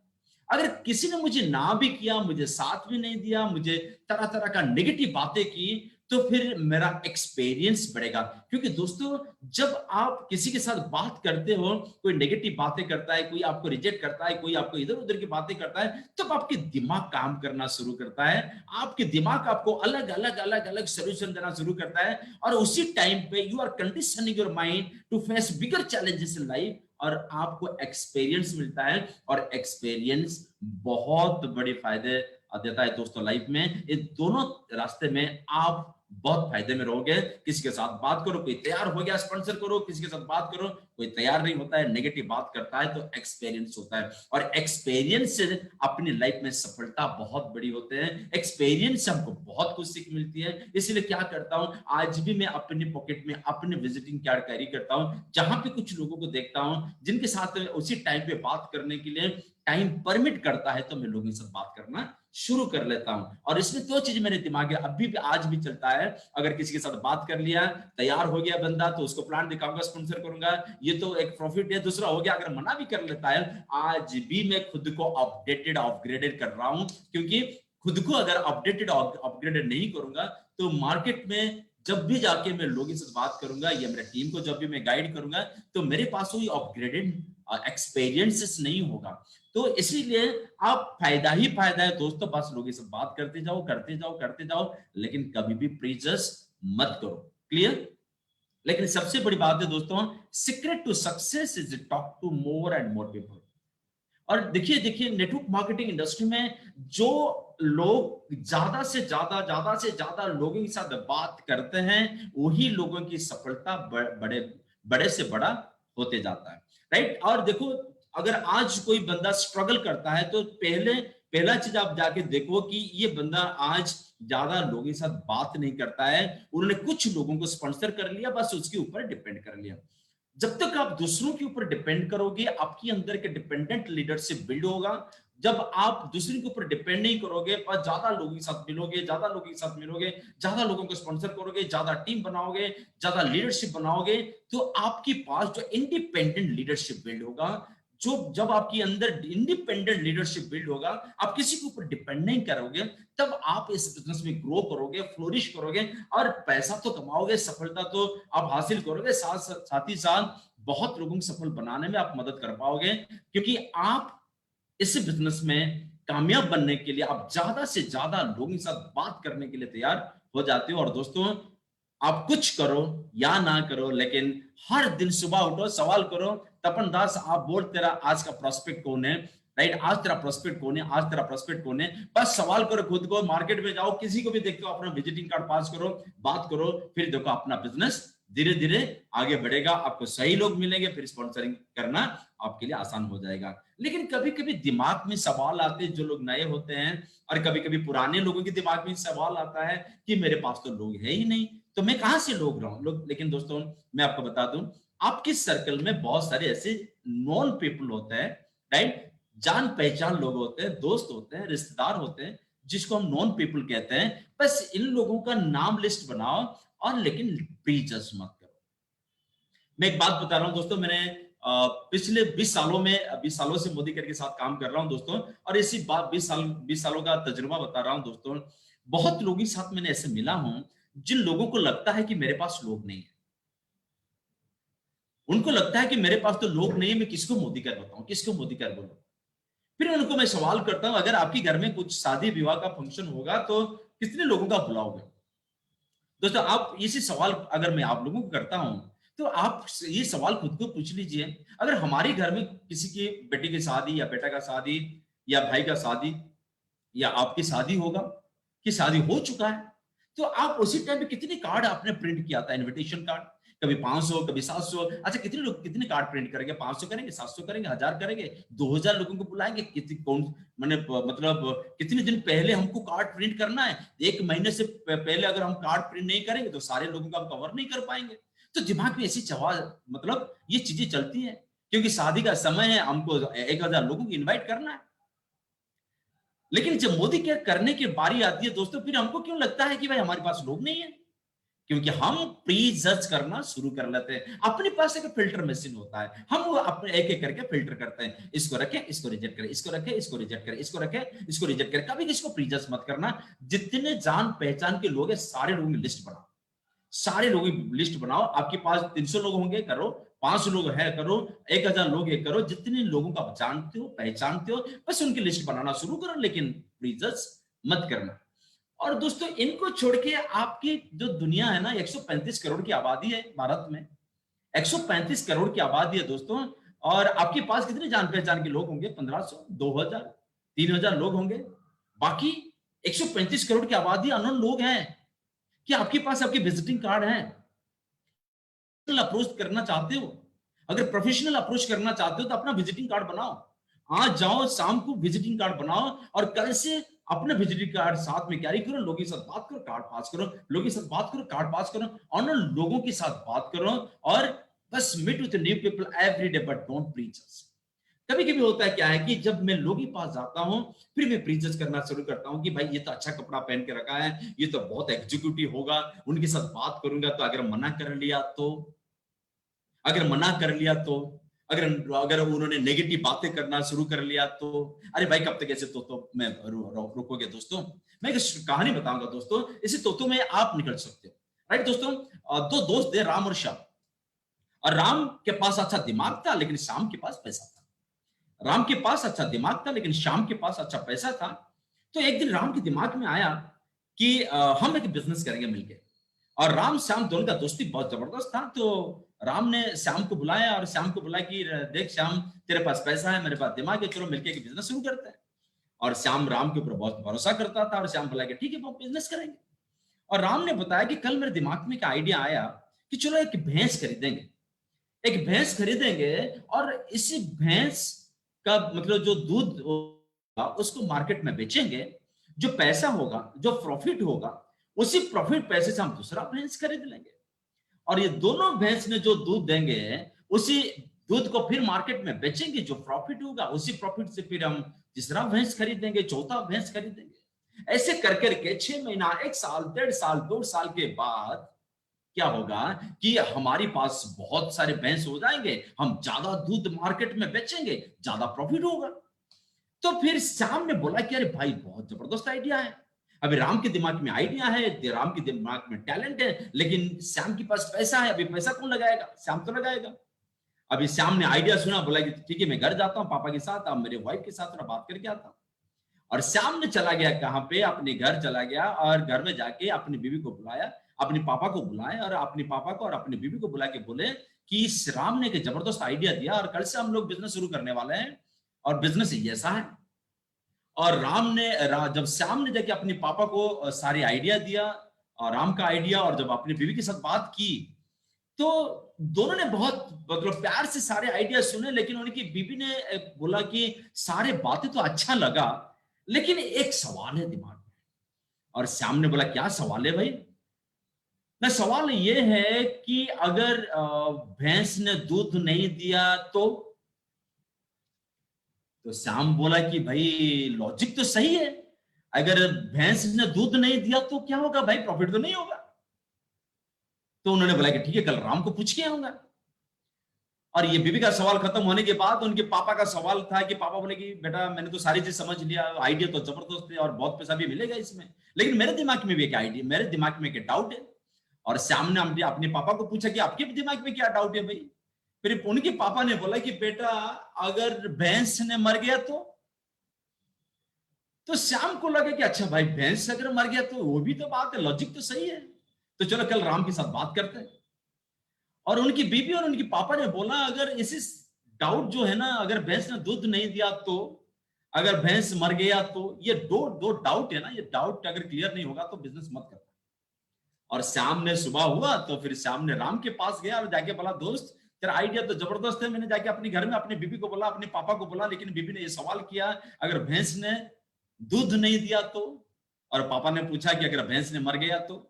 अगर किसी ने मुझे ना भी किया, मुझे साथ भी नहीं दिया, मुझे तरह तरह का नेगेटिव बातें की, तो फिर मेरा एक्सपीरियंस बढ़ेगा। क्योंकि दोस्तों जब आप किसी के साथ बात करते हो, कोई नेगेटिव बातें करता है, कोई आपको रिजेक्ट करता है, कोई आपको इधर उधर की बातें करता है, तब आपके दिमाग काम करना शुरू करता है। आपके दिमाग आपको अलग अलग अलग अलग सोल्यूशन देना शुरू करता है, और उसी टाइम पे you are conditioning your mind to face bigger challenges in life, और आपको एक्सपीरियंस मिलता है। और एक्सपीरियंस बहुत बड़े फायदे देता है दोस्तों लाइफ में। ये दोनों रास्ते में आप बहुत फायदे में रहोगे। किसी के साथ बात करो, कोई तैयार हो गया स्पॉन्सर करो, किसी के साथ बात करो, कोई तैयार नहीं होता है, नेगेटिव बात करता है, तो एक्सपीरियंस होता है। और एक्सपीरियंस से अपनी लाइफ में सफलता बहुत बड़ी होते हैं। एक्सपीरियंस से हमको बहुत कुछ सीख मिलती है। इसलिए क्या करता हूं, आज भी मैं अपनी पॉकेट में अपने विजिटिंग कार्ड कैरी करता हूं, जहां पे कुछ लोगों को देखता हूं जिनके साथ उसी टाइम पे बात करने के लिए टाइम परमिट करता है, तो मैं लोगों के साथ बात करना शुरू कर लेता हूं। और इसमें दो चीज मेरे दिमाग में अभी भी आज भी चलता है, अगर किसी के साथ बात कर लिया, तैयार हो गया बंदा, तो उसको प्लान दिखाऊंगा, स्पॉन्सर करूंगा, ये तो एक प्रॉफिट है। दूसरा हो गया अगर मना भी कर लेता है, आज भी मैं खुद को अपडेटेड अपग्रेडेड कर रहा हूं, क्योंकि खुद को अगर अपडेटेड अपग्रेडेड नहीं करूंगा तो मार्केट में जब भी जाके मैं लोगों से बात करूंगा या मेरे टीम को जब भी मैं गाइड करूंगा, तो मेरे पास कोई अपग्रेडेड एक्सपीरियंसेस नहीं होगा। तो इसीलिए आप फायदा ही फायदा है दोस्तों, बस लोगों से बात करते जाओ करते जाओ करते जाओ, लेकिन कभी भी प्रीजस मत करो। क्लियर? लेकिन सबसे बड़ी बात है दोस्तों, secret to success is talk to more and more people. और देखिए देखिए नेटवर्क मार्केटिंग इंडस्ट्री में जो लोग ज्यादा से ज्यादा लोगों के साथ बात करते हैं, वही लोगों की सफलता बड़े बड़े से बड़ा होते जाता है, राइट? और देखो, अगर आज कोई बंदा स्ट्रगल करता है तो पहला चीज आप जाके देखो कि ये बंदा आज ज्यादा लोगों के साथ बात नहीं करता है, उन्होंने कुछ लोगों को स्पॉन्सर कर लिया, बस उसके ऊपर डिपेंड कर लिया। जब तक आप दूसरों के ऊपर डिपेंड करोगे, आपके अंदर के डिपेंडेंट लीडरशिप बिल्ड होगा। जब आप दूसरे के ऊपर डिपेंड नहीं करोगे, पर ज्यादा लोगों के साथ मिलोगे, ज्यादा लोगों को स्पॉन्सर करोगे, ज्यादा टीम बनाओगे, ज्यादा लीडरशिप बनाओगे, तो आपके पास जो इंडिपेंडेंट लीडरशिप बिल्ड होगा, जो जब आपके अंदर इंडिपेंडेंट लीडरशिप बिल्ड होगा, आप किसी के ऊपर डिपेंड नहीं करोगे, तब आप इस बिजनेस में ग्रो करोगे, फ्लोरिश करोगे, और पैसा तो कमाओगे, सफलता तो आप हासिल करोगे, साथ ही साथ बहुत लोगों को सफल बनाने में आप मदद कर पाओगे, क्योंकि आप इस बिजनेस में कामयाब बनने के लिए आप ज्यादा से ज्यादा लोगों के साथ बात करने के लिए तैयार हो जाते हो। और दोस्तों, आप कुछ करो या ना करो, लेकिन हर दिन सुबह उठो, सवाल करो, तपन दास आप बोल तेरा आज का प्रोस्पेक्ट कौन है, राइट? आज तेरा प्रोस्पेक्ट कौन है, आज तेरा प्रोस्पेक्ट कौन है, बस सवाल करो खुद को। मार्केट में जाओ, किसी को भी देखते हो, अपना विजिटिंग कार्ड पास करो, बात करो, फिर देखो अपना बिजनेस धीरे धीरे आगे बढ़ेगा, आपको सही लोग मिलेंगे, फिर स्पॉन्सरिंग करना आपके लिए आसान हो जाएगा। लेकिन कभी कभी दिमाग में सवाल आते हैं, जो लोग नए होते हैं, और कभी कभी पुराने लोगों के दिमाग में सवाल आता है कि मेरे पास तो लोग है ही नहीं, तो मैं कहां से लोग लाऊं लोग। लेकिन दोस्तों, मैं आपको बता दूं, आपके सर्कल में बहुत सारे ऐसे नॉन पीपल होते हैं, राइट? जान पहचान लोग होते हैं, दोस्त होते हैं, रिश्तेदार होते हैं, जिसको हम नॉन पीपल कहते हैं। बस इन लोगों का नाम लिस्ट बनाओ, और लेकिन प्रीजज मत करो। मैं एक बात बता रहा हूं दोस्तों, मैंने पिछले 20 सालों से मोदी के साथ काम कर रहा हूं दोस्तों, और इसी बात 20 सालों का तजुर्बा बता रहा हूं दोस्तों। बहुत लोगों के साथ मैंने ऐसे मिला हूं, जिन लोगों को लगता है कि मेरे पास लोग नहीं है, उनको लगता है कि मेरे पास तो लोग नहीं है, मैं किसको मोदी कर बताऊं, किसको मोदी कर बोलूं। फिर उनको मैं सवाल करता हूं, अगर आपके घर में कुछ शादी विवाह का फंक्शन होगा तो कितने लोगों का बुलाओगे? दोस्तों, आप इसी सवाल अगर मैं आप लोगों को करता हूं, तो आप ये सवाल खुद को पूछ लीजिए, अगर हमारे घर में किसी की बेटी की शादी या बेटा का शादी या भाई का शादी या आपकी शादी होगा, कि शादी हो चुका है, तो आप उसी टाइम पे कितने कार्ड आपने प्रिंट किया था, इनविटेशन कार्ड? कभी 500, कभी 700। अच्छा, कितने लोग कितने कार्ड प्रिंट करेंगे? 500 करेंगे, 700 करेंगे, 1000 करेंगे, 2000 लोगों को बुलाएंगे? कितनी कौन मतलब कितने दिन पहले हमको कार्ड प्रिंट करना है? 1 महीने से पहले अगर हम कार्ड प्रिंट नहीं करेंगे तो सारे लोगों को हम कवर नहीं कर पाएंगे। तो दिमाग में ऐसी मतलब ये चीजें चलती हैं, क्योंकि शादी का समय है, हमको 1000 लोगों को इन्वाइट करना है। लेकिन जब मोदी केयर करने की बारी आती है दोस्तों, फिर हमको क्यों लगता है कि भाई हमारे पास लोग नहीं है? क्योंकि हम प्री जज करना शुरू कर लेते हैं। अपने पास एक फिल्टर मशीन होता है, हम वो अपने एक एक करके फिल्टर करते हैं, इसको रखें, इसको रिजेक्ट करें, इसको रखें, इसको रिजेक्ट करें, इसको रखें, इसको रिजेक्ट करें। कभी किसको प्री जज मत करना। जितने जान पहचान के लोग हैं, सारे लोगों की लिस्ट बनाओ, सारे लोगों की लिस्ट बनाओ। आपके पास 300 लोग होंगे, करो। 500 लोग है, करो। 1000 लोग है, करो। जितने लोगों का आप जानते हो, पहचानते हो, बस उनकी लिस्ट बनाना शुरू करो, लेकिन प्री जज मत करना। और दोस्तों, इनको छोड़ के आपकी जो दुनिया है ना, 135 करोड़ की आबादी है भारत में, 135 करोड़ की आबादी है दोस्तों, और आपके पास कितने जान पहचान के लोग होंगे? 1500, 2000, 3000 लोग होंगे। बाकी 135 करोड़ की आबादी अननोन लोग हैं। क्या आपके पास आपके विजिटिंग कार्ड हैं? अप्रोच करना चाहते हो, अगर प्रोफेशनल अप्रोच करना चाहते हो, तो अपना विजिटिंग कार्ड बनाओ। आज जाओ, शाम को विजिटिंग कार्ड बनाओ, और कल से अपने विजिटिंग कार्ड साथ में कैरी करो, लोगों के साथ बात करो, कार्ड पास करो, लोगों के साथ बात करो, कार्ड पास करो, और लोगों के साथ बात करो, और बस meet with new people every day, but don't preach us. कभी कभी होता है क्या है कि जब मैं लोगों के पास जाता हूं फिर मैं प्रीजज करना शुरू करता हूं कि भाई ये तो अच्छा कपड़ा पहन के रखा है, ये तो बहुत एग्जीक्यूटिव होगा, उनके साथ बात करूंगा तो अगर मना कर लिया तो, अगर मना कर लिया तो, अगर अगर उन्होंने नेगेटिव बातें करना शुरू कर लिया तो, अरे भाई कब तक ऐसे तो मैं रुकोगे दोस्तों। मैं एक कहानी बताऊंगा दोस्तों, इसी तोतो में आप निकल सकते हो। राइट दोस्तों, दो दोस्त थे राम और श्याम, और राम के पास अच्छा दिमाग था लेकिन श्याम के पास पैसा था। राम के पास अच्छा दिमाग था लेकिन श्याम के पास अच्छा पैसा था। तो एक दिन राम के दिमाग में आया कि हम एक बिजनेस करेंगे मिलके। और राम श्याम दोनों का दोस्ती बहुत जबरदस्त था। तो राम ने श्याम को बुलाया और श्याम को बुलाया कि देख श्याम, तेरे पास पैसा है, मेरे पास दिमाग है, चलो मिलके एक बिजनेस शुरू करते हैं। और श्याम राम के ऊपर बहुत भरोसा करता था और श्याम बोला कि ठीक है वो बिजनेस करेंगे। और राम ने बताया कि कल मेरे दिमाग में एक आइडिया आया कि चलो एक भैंस खरीदेंगे, एक भैंस खरीदेंगे और इसी भैंस का मतलब जो दूध होगा उसको मार्केट में बेचेंगे, जो पैसा होगा, जो प्रॉफिट होगा, उसी प्रॉफिट पैसे से हम दूसरा भैंस खरीद लेंगे। और ये दोनों भैंस ने जो दूध देंगे उसी दूध को फिर मार्केट में बेचेंगे, जो प्रॉफिट होगा उसी प्रॉफिट से फिर हम तीसरा भैंस खरीदेंगे, चौथा भैंस खरीदेंगे। ऐसे कर करके 6 महीना, 1 साल, 1.5 साल, 2 साल के बाद क्या होगा कि हमारे पास बहुत सारे भैंस हो जाएंगे, हम ज्यादा दूध मार्केट में बेचेंगे, ज्यादा प्रॉफिट होगा। तो फिर श्याम ने बोला कि अरे भाई बहुत जबरदस्त आइडिया है। अभी राम के दिमाग में आइडिया है, राम के दिमाग में टैलेंट है, लेकिन श्याम के पास पैसा है, अभी पैसा कौन लगाएगा? श्याम तो लगाएगा। अभी श्याम ने आइडिया सुना, बोला कि ठीक है मैं घर जाता हूँ पापा के साथ, अब मेरे वाइफ के साथ थोड़ा बात करके आता हूँ। और श्याम ने चला गया कहां पे, अपने घर चला गया और घर में जाके अपनी बीवी को बुलाया, अपने पापा को बुलाया और अपने पापा को और अपनी बीवी को बुला के बोले कि राम ने एक जबरदस्त आइडिया दिया और कल से हम लोग बिजनेस शुरू करने वाले हैं और बिजनेस ऐसा है। और जब श्याम ने जाके अपने पापा को सारे आइडिया दिया और राम का आइडिया, और जब अपनी बीवी के साथ बात की तो दोनों ने बहुत मतलब प्यार से सारे आइडिया सुने, लेकिन उनकी बीवी ने बोला कि सारे बातें तो अच्छा लगा लेकिन एक सवाल है दिमाग में। और श्याम ने बोला क्या सवाल है भाई? ना सवाल ये है कि अगर भैंस ने दूध नहीं दिया तो श्याम बोला कि भाई लॉजिक तो सही है, अगर भैंस ने दूध नहीं दिया तो क्या होगा भाई, प्रॉफिट तो नहीं होगा। तो उन्होंने बोला कि ठीक है कल राम को पूछ के आऊंगा। और ये बीबी का सवाल खत्म होने के बाद उनके पापा का सवाल था कि पापा बोले कि बेटा मैंने तो सारी चीज समझ लिया, आइडिया तो जबरदस्त है और बहुत पैसा भी मिलेगा इसमें, लेकिन मेरे दिमाग में भी एक आइडिया, मेरे दिमाग में एक डाउट है। और श्याम ने अपने पापा को पूछा कि आपके दिमाग में क्या डाउट है भाई? फिर उनके पापा ने बोला कि बेटा अगर भैंस ने मर गया तो श्याम को लगा कि अच्छा भाई भैंस अगर मर गया तो वो भी तो बात है, लॉजिक तो सही है, तो चलो कल राम के साथ बात करते हैं। और उनकी बीबी और उनके पापा ने बोला अगर इसी डाउट जो है ना, अगर भैंस ने दूध नहीं दिया तो, अगर भैंस मर गया तो, ये दो डाउट है ना, ये डाउट अगर क्लियर नहीं होगा तो बिजनेस मत करना। और श्याम ने सुबह हुआ तो फिर श्याम ने राम के पास गया और जाके बोला दोस्त तेरा आइडिया तो जबरदस्त है, मैंने जाके अपने घर में अपनी बीबी को बोला, अपने पापा को बोला, लेकिन बीबी ने ये सवाल किया अगर भैंस ने दूध नहीं दिया तो, और पापा ने पूछा कि अगर भैंस ने मर गया तो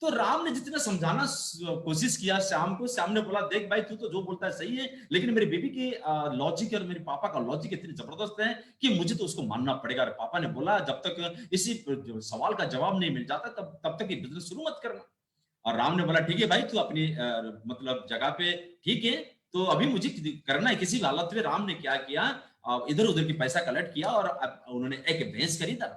राम ने जितना समझाना कोशिश किया श्याम को, श्याम ने बोला देख भाई तू तो जो बोलता है सही है, लेकिन मेरी बीबी की लॉजिक और मेरे पापा का लॉजिक इतनी जबरदस्त है कि मुझे तो उसको मानना पड़ेगा। और पापा ने बोला जब तक इसी सवाल का जवाब नहीं मिल जाता तब तक ये बिजनेस शुरू मत करना। और राम ने बोला ठीक है भाई तू अपनी मतलब जगह पे ठीक है, तो अभी मुझे करना है किसी भी हालत में। राम ने क्या किया, इधर उधर की पैसा कलेक्ट किया और उन्होंने एक भैंस खरीदा।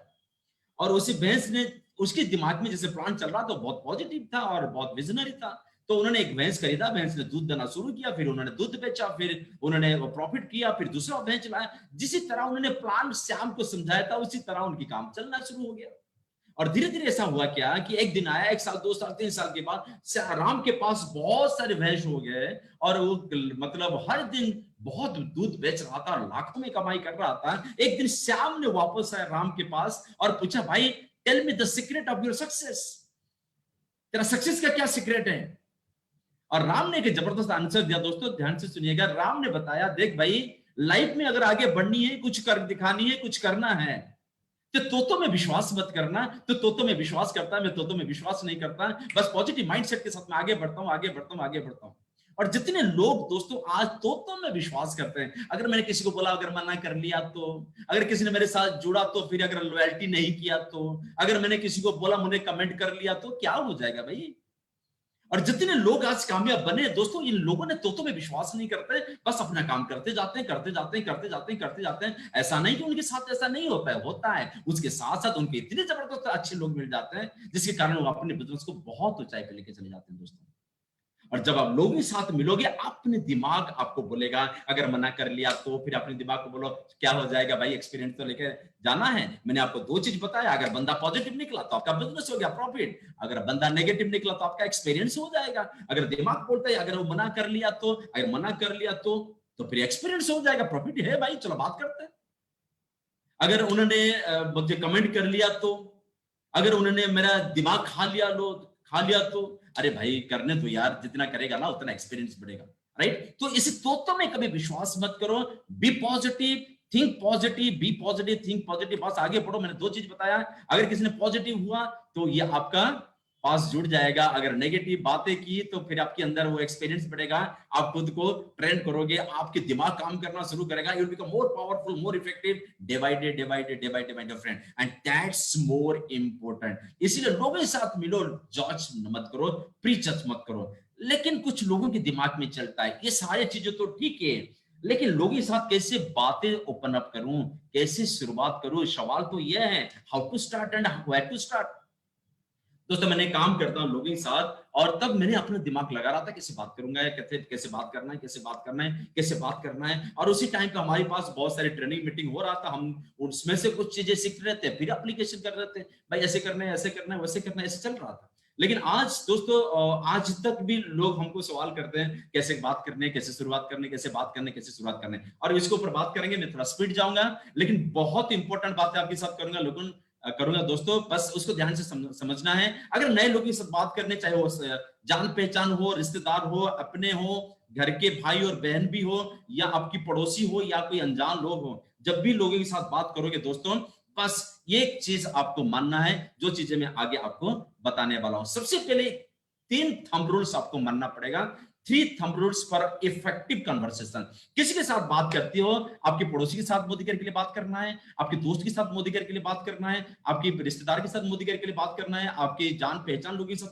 और उसी भैंस ने, उसके दिमाग में जैसे प्लान चल रहा तो बहुत पॉजिटिव था और बहुत विजनरी था, तो उन्होंने एक भैंस खरीदा, भैंस ने दूध देना शुरू किया, फिर उन्होंने दूध बेचा, फिर उन्होंने प्रॉफिट किया, फिर दूसरा भैंस लाया। जिस तरह उन्होंने प्लान श्याम को समझाया था उसी तरह उनकी काम चलना शुरू हो गया। और धीरे धीरे ऐसा हुआ क्या कि एक दिन आया, 1 साल 2 साल 3 साल के बाद राम के पास बहुत सारे भैंस हो गए और वो मतलब हर दिन बहुत दूध बेच रहा था, लाखों में कमाई कर रहा था। एक दिन श्याम ने वापस आया राम के पास और पूछा भाई tell me the secret of your success, तेरा सक्सेस का क्या सीक्रेट है? और राम ने एक जबरदस्त आंसर दिया। दोस्तों ध्यान से सुनिएगा, राम ने बताया देख भाई लाइफ में अगर आगे बढ़नी है, कुछ कर दिखानी है, कुछ करना है तो तोतो में विश्वास मत करना। तो तोतो में विश्वास करता है, मैं तोतो में विश्वास नहीं करता, बस पॉजिटिव माइंडसेट के साथ में आगे बढ़ता हूं, आगे बढ़ता हूं, आगे बढ़ता हूं। और जितने लोग दोस्तों आज तो में विश्वास करते हैं, अगर मैंने किसी को बोला, अगर मना कर लिया तो, अगर किसी ने मेरे साथ जुड़ा तो, फिर अगर लॉयल्टी नहीं किया तो, अगर मैंने किसी को बोला, मुझे कमेंट कर लिया तो क्या हो जाएगा भाई। और जितने लोग आज कामयाब बने दोस्तों, इन लोगों ने तो में विश्वास नहीं करते, बस अपना काम करते जाते हैं, करते जाते हैं, करते जाते हैं, करते जाते हैं। ऐसा नहीं कि उनके साथ ऐसा नहीं होता है, होता है। उसके साथ साथ उनके इतने जबरदस्त अच्छे लोग मिल जाते हैं, जिसके कारण वो अपने बिजनेस को बहुत ऊंचाई पे लेके चले जाते हैं दोस्तों। और जब आप लोगों के साथ मिलोगे, अपने दिमाग आपको बोलेगा, अगर मना कर लिया तो फिर अपने दिमाग को बोलो क्या हो जाएगा भाई, एक्सपीरियंस तो लेके जाना है। मैंने आपको 2 चीज बताया, अगर बंदा पॉजिटिव निकला तो आपका बिजनेस हो गया प्रॉफिट, अगर बंदा नेगेटिव निकला तो आपका एक्सपीरियंस हो जाएगा। अगर दिमाग बोलता है अगर वो मना कर लिया तो, अगर मना कर लिया तो फिर एक्सपीरियंस हो जाएगा, प्रॉफिट है भाई, चलो बात करते हैं। अगर उन्होंने मुझे कमेंट कर लिया तो, अगर उन्होंने मेरा दिमाग खा लिया तो अरे भाई करने दो यार, जितना करेगा ना उतना एक्सपीरियंस बढ़ेगा, राइट। तो इस तो में कभी विश्वास मत करो, be positive, think positive, be positive, think positive, बस आगे बढ़ो। मैंने 2 चीज बताया, अगर किसी ने पॉजिटिव हुआ तो ये आपका पास जुड़ जाएगा, अगर नेगेटिव बातें की तो फिर आपके अंदर वो एक्सपीरियंस बढ़ेगा, आप खुद को ट्रेन करोगे, आपके दिमाग काम करना शुरू करेगा, you will become more powerful, more effective, day by day my dear friend, and that's more important. इसीलिए लोगों के साथ मिलो, जज मत करो, प्रीजज मत करो। लेकिन कुछ लोगों के दिमाग में चलता है, ये सारी चीजें तो ठीक है, लेकिन लोगों के साथ कैसे बातें ओपन अप करूं, कैसे शुरुआत करूं, सवाल तो यह है, how to start and where to start. दोस्तों मैंने काम करता हूँ लोगों के साथ, और तब मैंने अपना दिमाग लगा रहा था कैसे बात करूंगा, कैसे बात करना है, कैसे बात करना है, कैसे बात करना है। और उसी टाइम पे हमारे पास बहुत सारी ट्रेनिंग मीटिंग हो रहा था, हम उसमें से कुछ चीजें सीख रहे थे, फिर एप्लीकेशन कर रहे थे, भाई ऐसे करना है, ऐसे करना है, वैसे करना है, ऐसे चल रहा था। लेकिन आज दोस्तों, आज तक भी लोग हमको सवाल करते हैं कैसे बात करनी है, कैसे शुरुआत करनी है, कैसे बात करनी है, कैसे शुरुआत करनी है। और इसके ऊपर बात करेंगे, मैं थोड़ा स्पीड जाऊंगा, लेकिन बहुत इंपॉर्टेंट बात है आपके साथ करूंगा दोस्तों, बस उसको ध्यान से समझना है। अगर नए लोगों के साथ बात करने, चाहे वो जान पहचान हो, रिश्तेदार हो, अपने हो, घर के भाई और बहन भी हो, या आपकी पड़ोसी हो, या कोई अनजान लोग हो, जब भी लोगों के साथ बात करोगे दोस्तों, बस ये चीज आपको मानना है, जो चीजें मैं आगे आपको बताने वाला हूं। सबसे पहले 3 थंब रूल्स आपको मानना पड़ेगा, 3 thumb rules for effective conversation. किसी के साथ बात करते हो, आपके पड़ोसी के साथ मोदी के लिए बात करना है, आपके दोस्त के साथ मोदी के लिए बात करना है, आपके रिश्तेदार के साथ मोदी के लिए बात करना है, आपके जान पहचान लोगों के साथ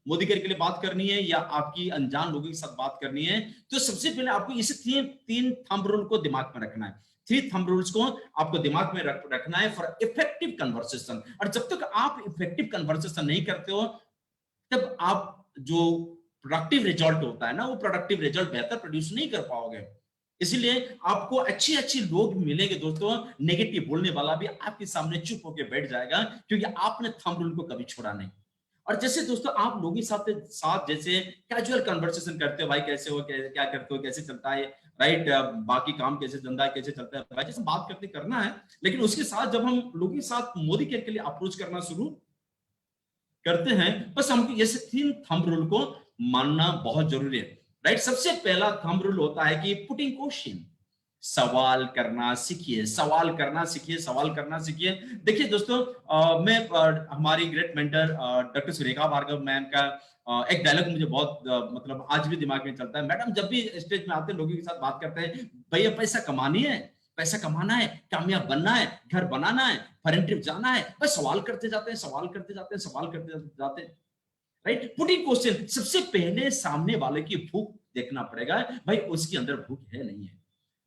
मोदी के लिए बात करनी है, या आपकी अनजान लोगों के साथ बात करनी है, तो सबसे पहले आपको इस 3 थंब रूल को दिमाग में रखना है। 3 थंब रूल्स को आपको दिमाग में रखना है फॉर इफेक्टिव कन्वर्सेशन। और जब तक आप इफेक्टिव कन्वर्सेशन नहीं करते हो, तब आप जो प्रोडक्टिव रिजल्ट होता है ना, वो प्रोडक्टिव रिजल्ट बेहतर प्रोड्यूस नहीं कर पाओगे। इसलिए आपको अच्छे अच्छे लोग मिलेंगे दोस्तों, नेगेटिव बोलने वाला भी आपके सामने चुप होकर बैठ जाएगा, क्योंकि आपने थंब रूल को कभी छोड़ा नहीं। और जैसे दोस्तों आप लोगों के साथ जैसे कैजुअल कन्वर्सेशन करते हो, भाई कैसे हो, क्या करते हो, कैसे चलता है, राइट, बाकी काम कैसे, धंधा कैसे चलता है, भाई जैसे बात करते करना है। लेकिन उसके साथ जब हम लोगों के साथ मोदी के लिए अप्रोच करना शुरू करते हैं, बस हमको ये 3 थंब रूल को मानना बहुत जरूरी है, राइट। सबसे पहला थंब रूल होता है कि पुटिंग क्वेश्चन, सवाल करना सीखिए, सवाल करना सीखिए, सवाल करना सीखिए। देखिए दोस्तों, मैं हमारी great mentor doctor Surekha Bhargav ma'am का एक डायलॉग मुझे बहुत मतलब आज भी दिमाग में चलता है। मैडम जब भी स्टेज में आते हैं, लोगों के साथ बात करते हैं, भैया पैसा कमानी है, पैसा कमाना है, कामयाब बनना है, घर बनाना है, फॉरेन ट्रिप जाना है, बस सवाल करते जाते हैं, सवाल करते जाते हैं, सवाल करते जाते हैं, राइट। पुटिंग क्वेश्चन, सबसे पहले सामने वाले की भूख देखना पड़ेगा, भाई उसके अंदर भूख है नहीं है,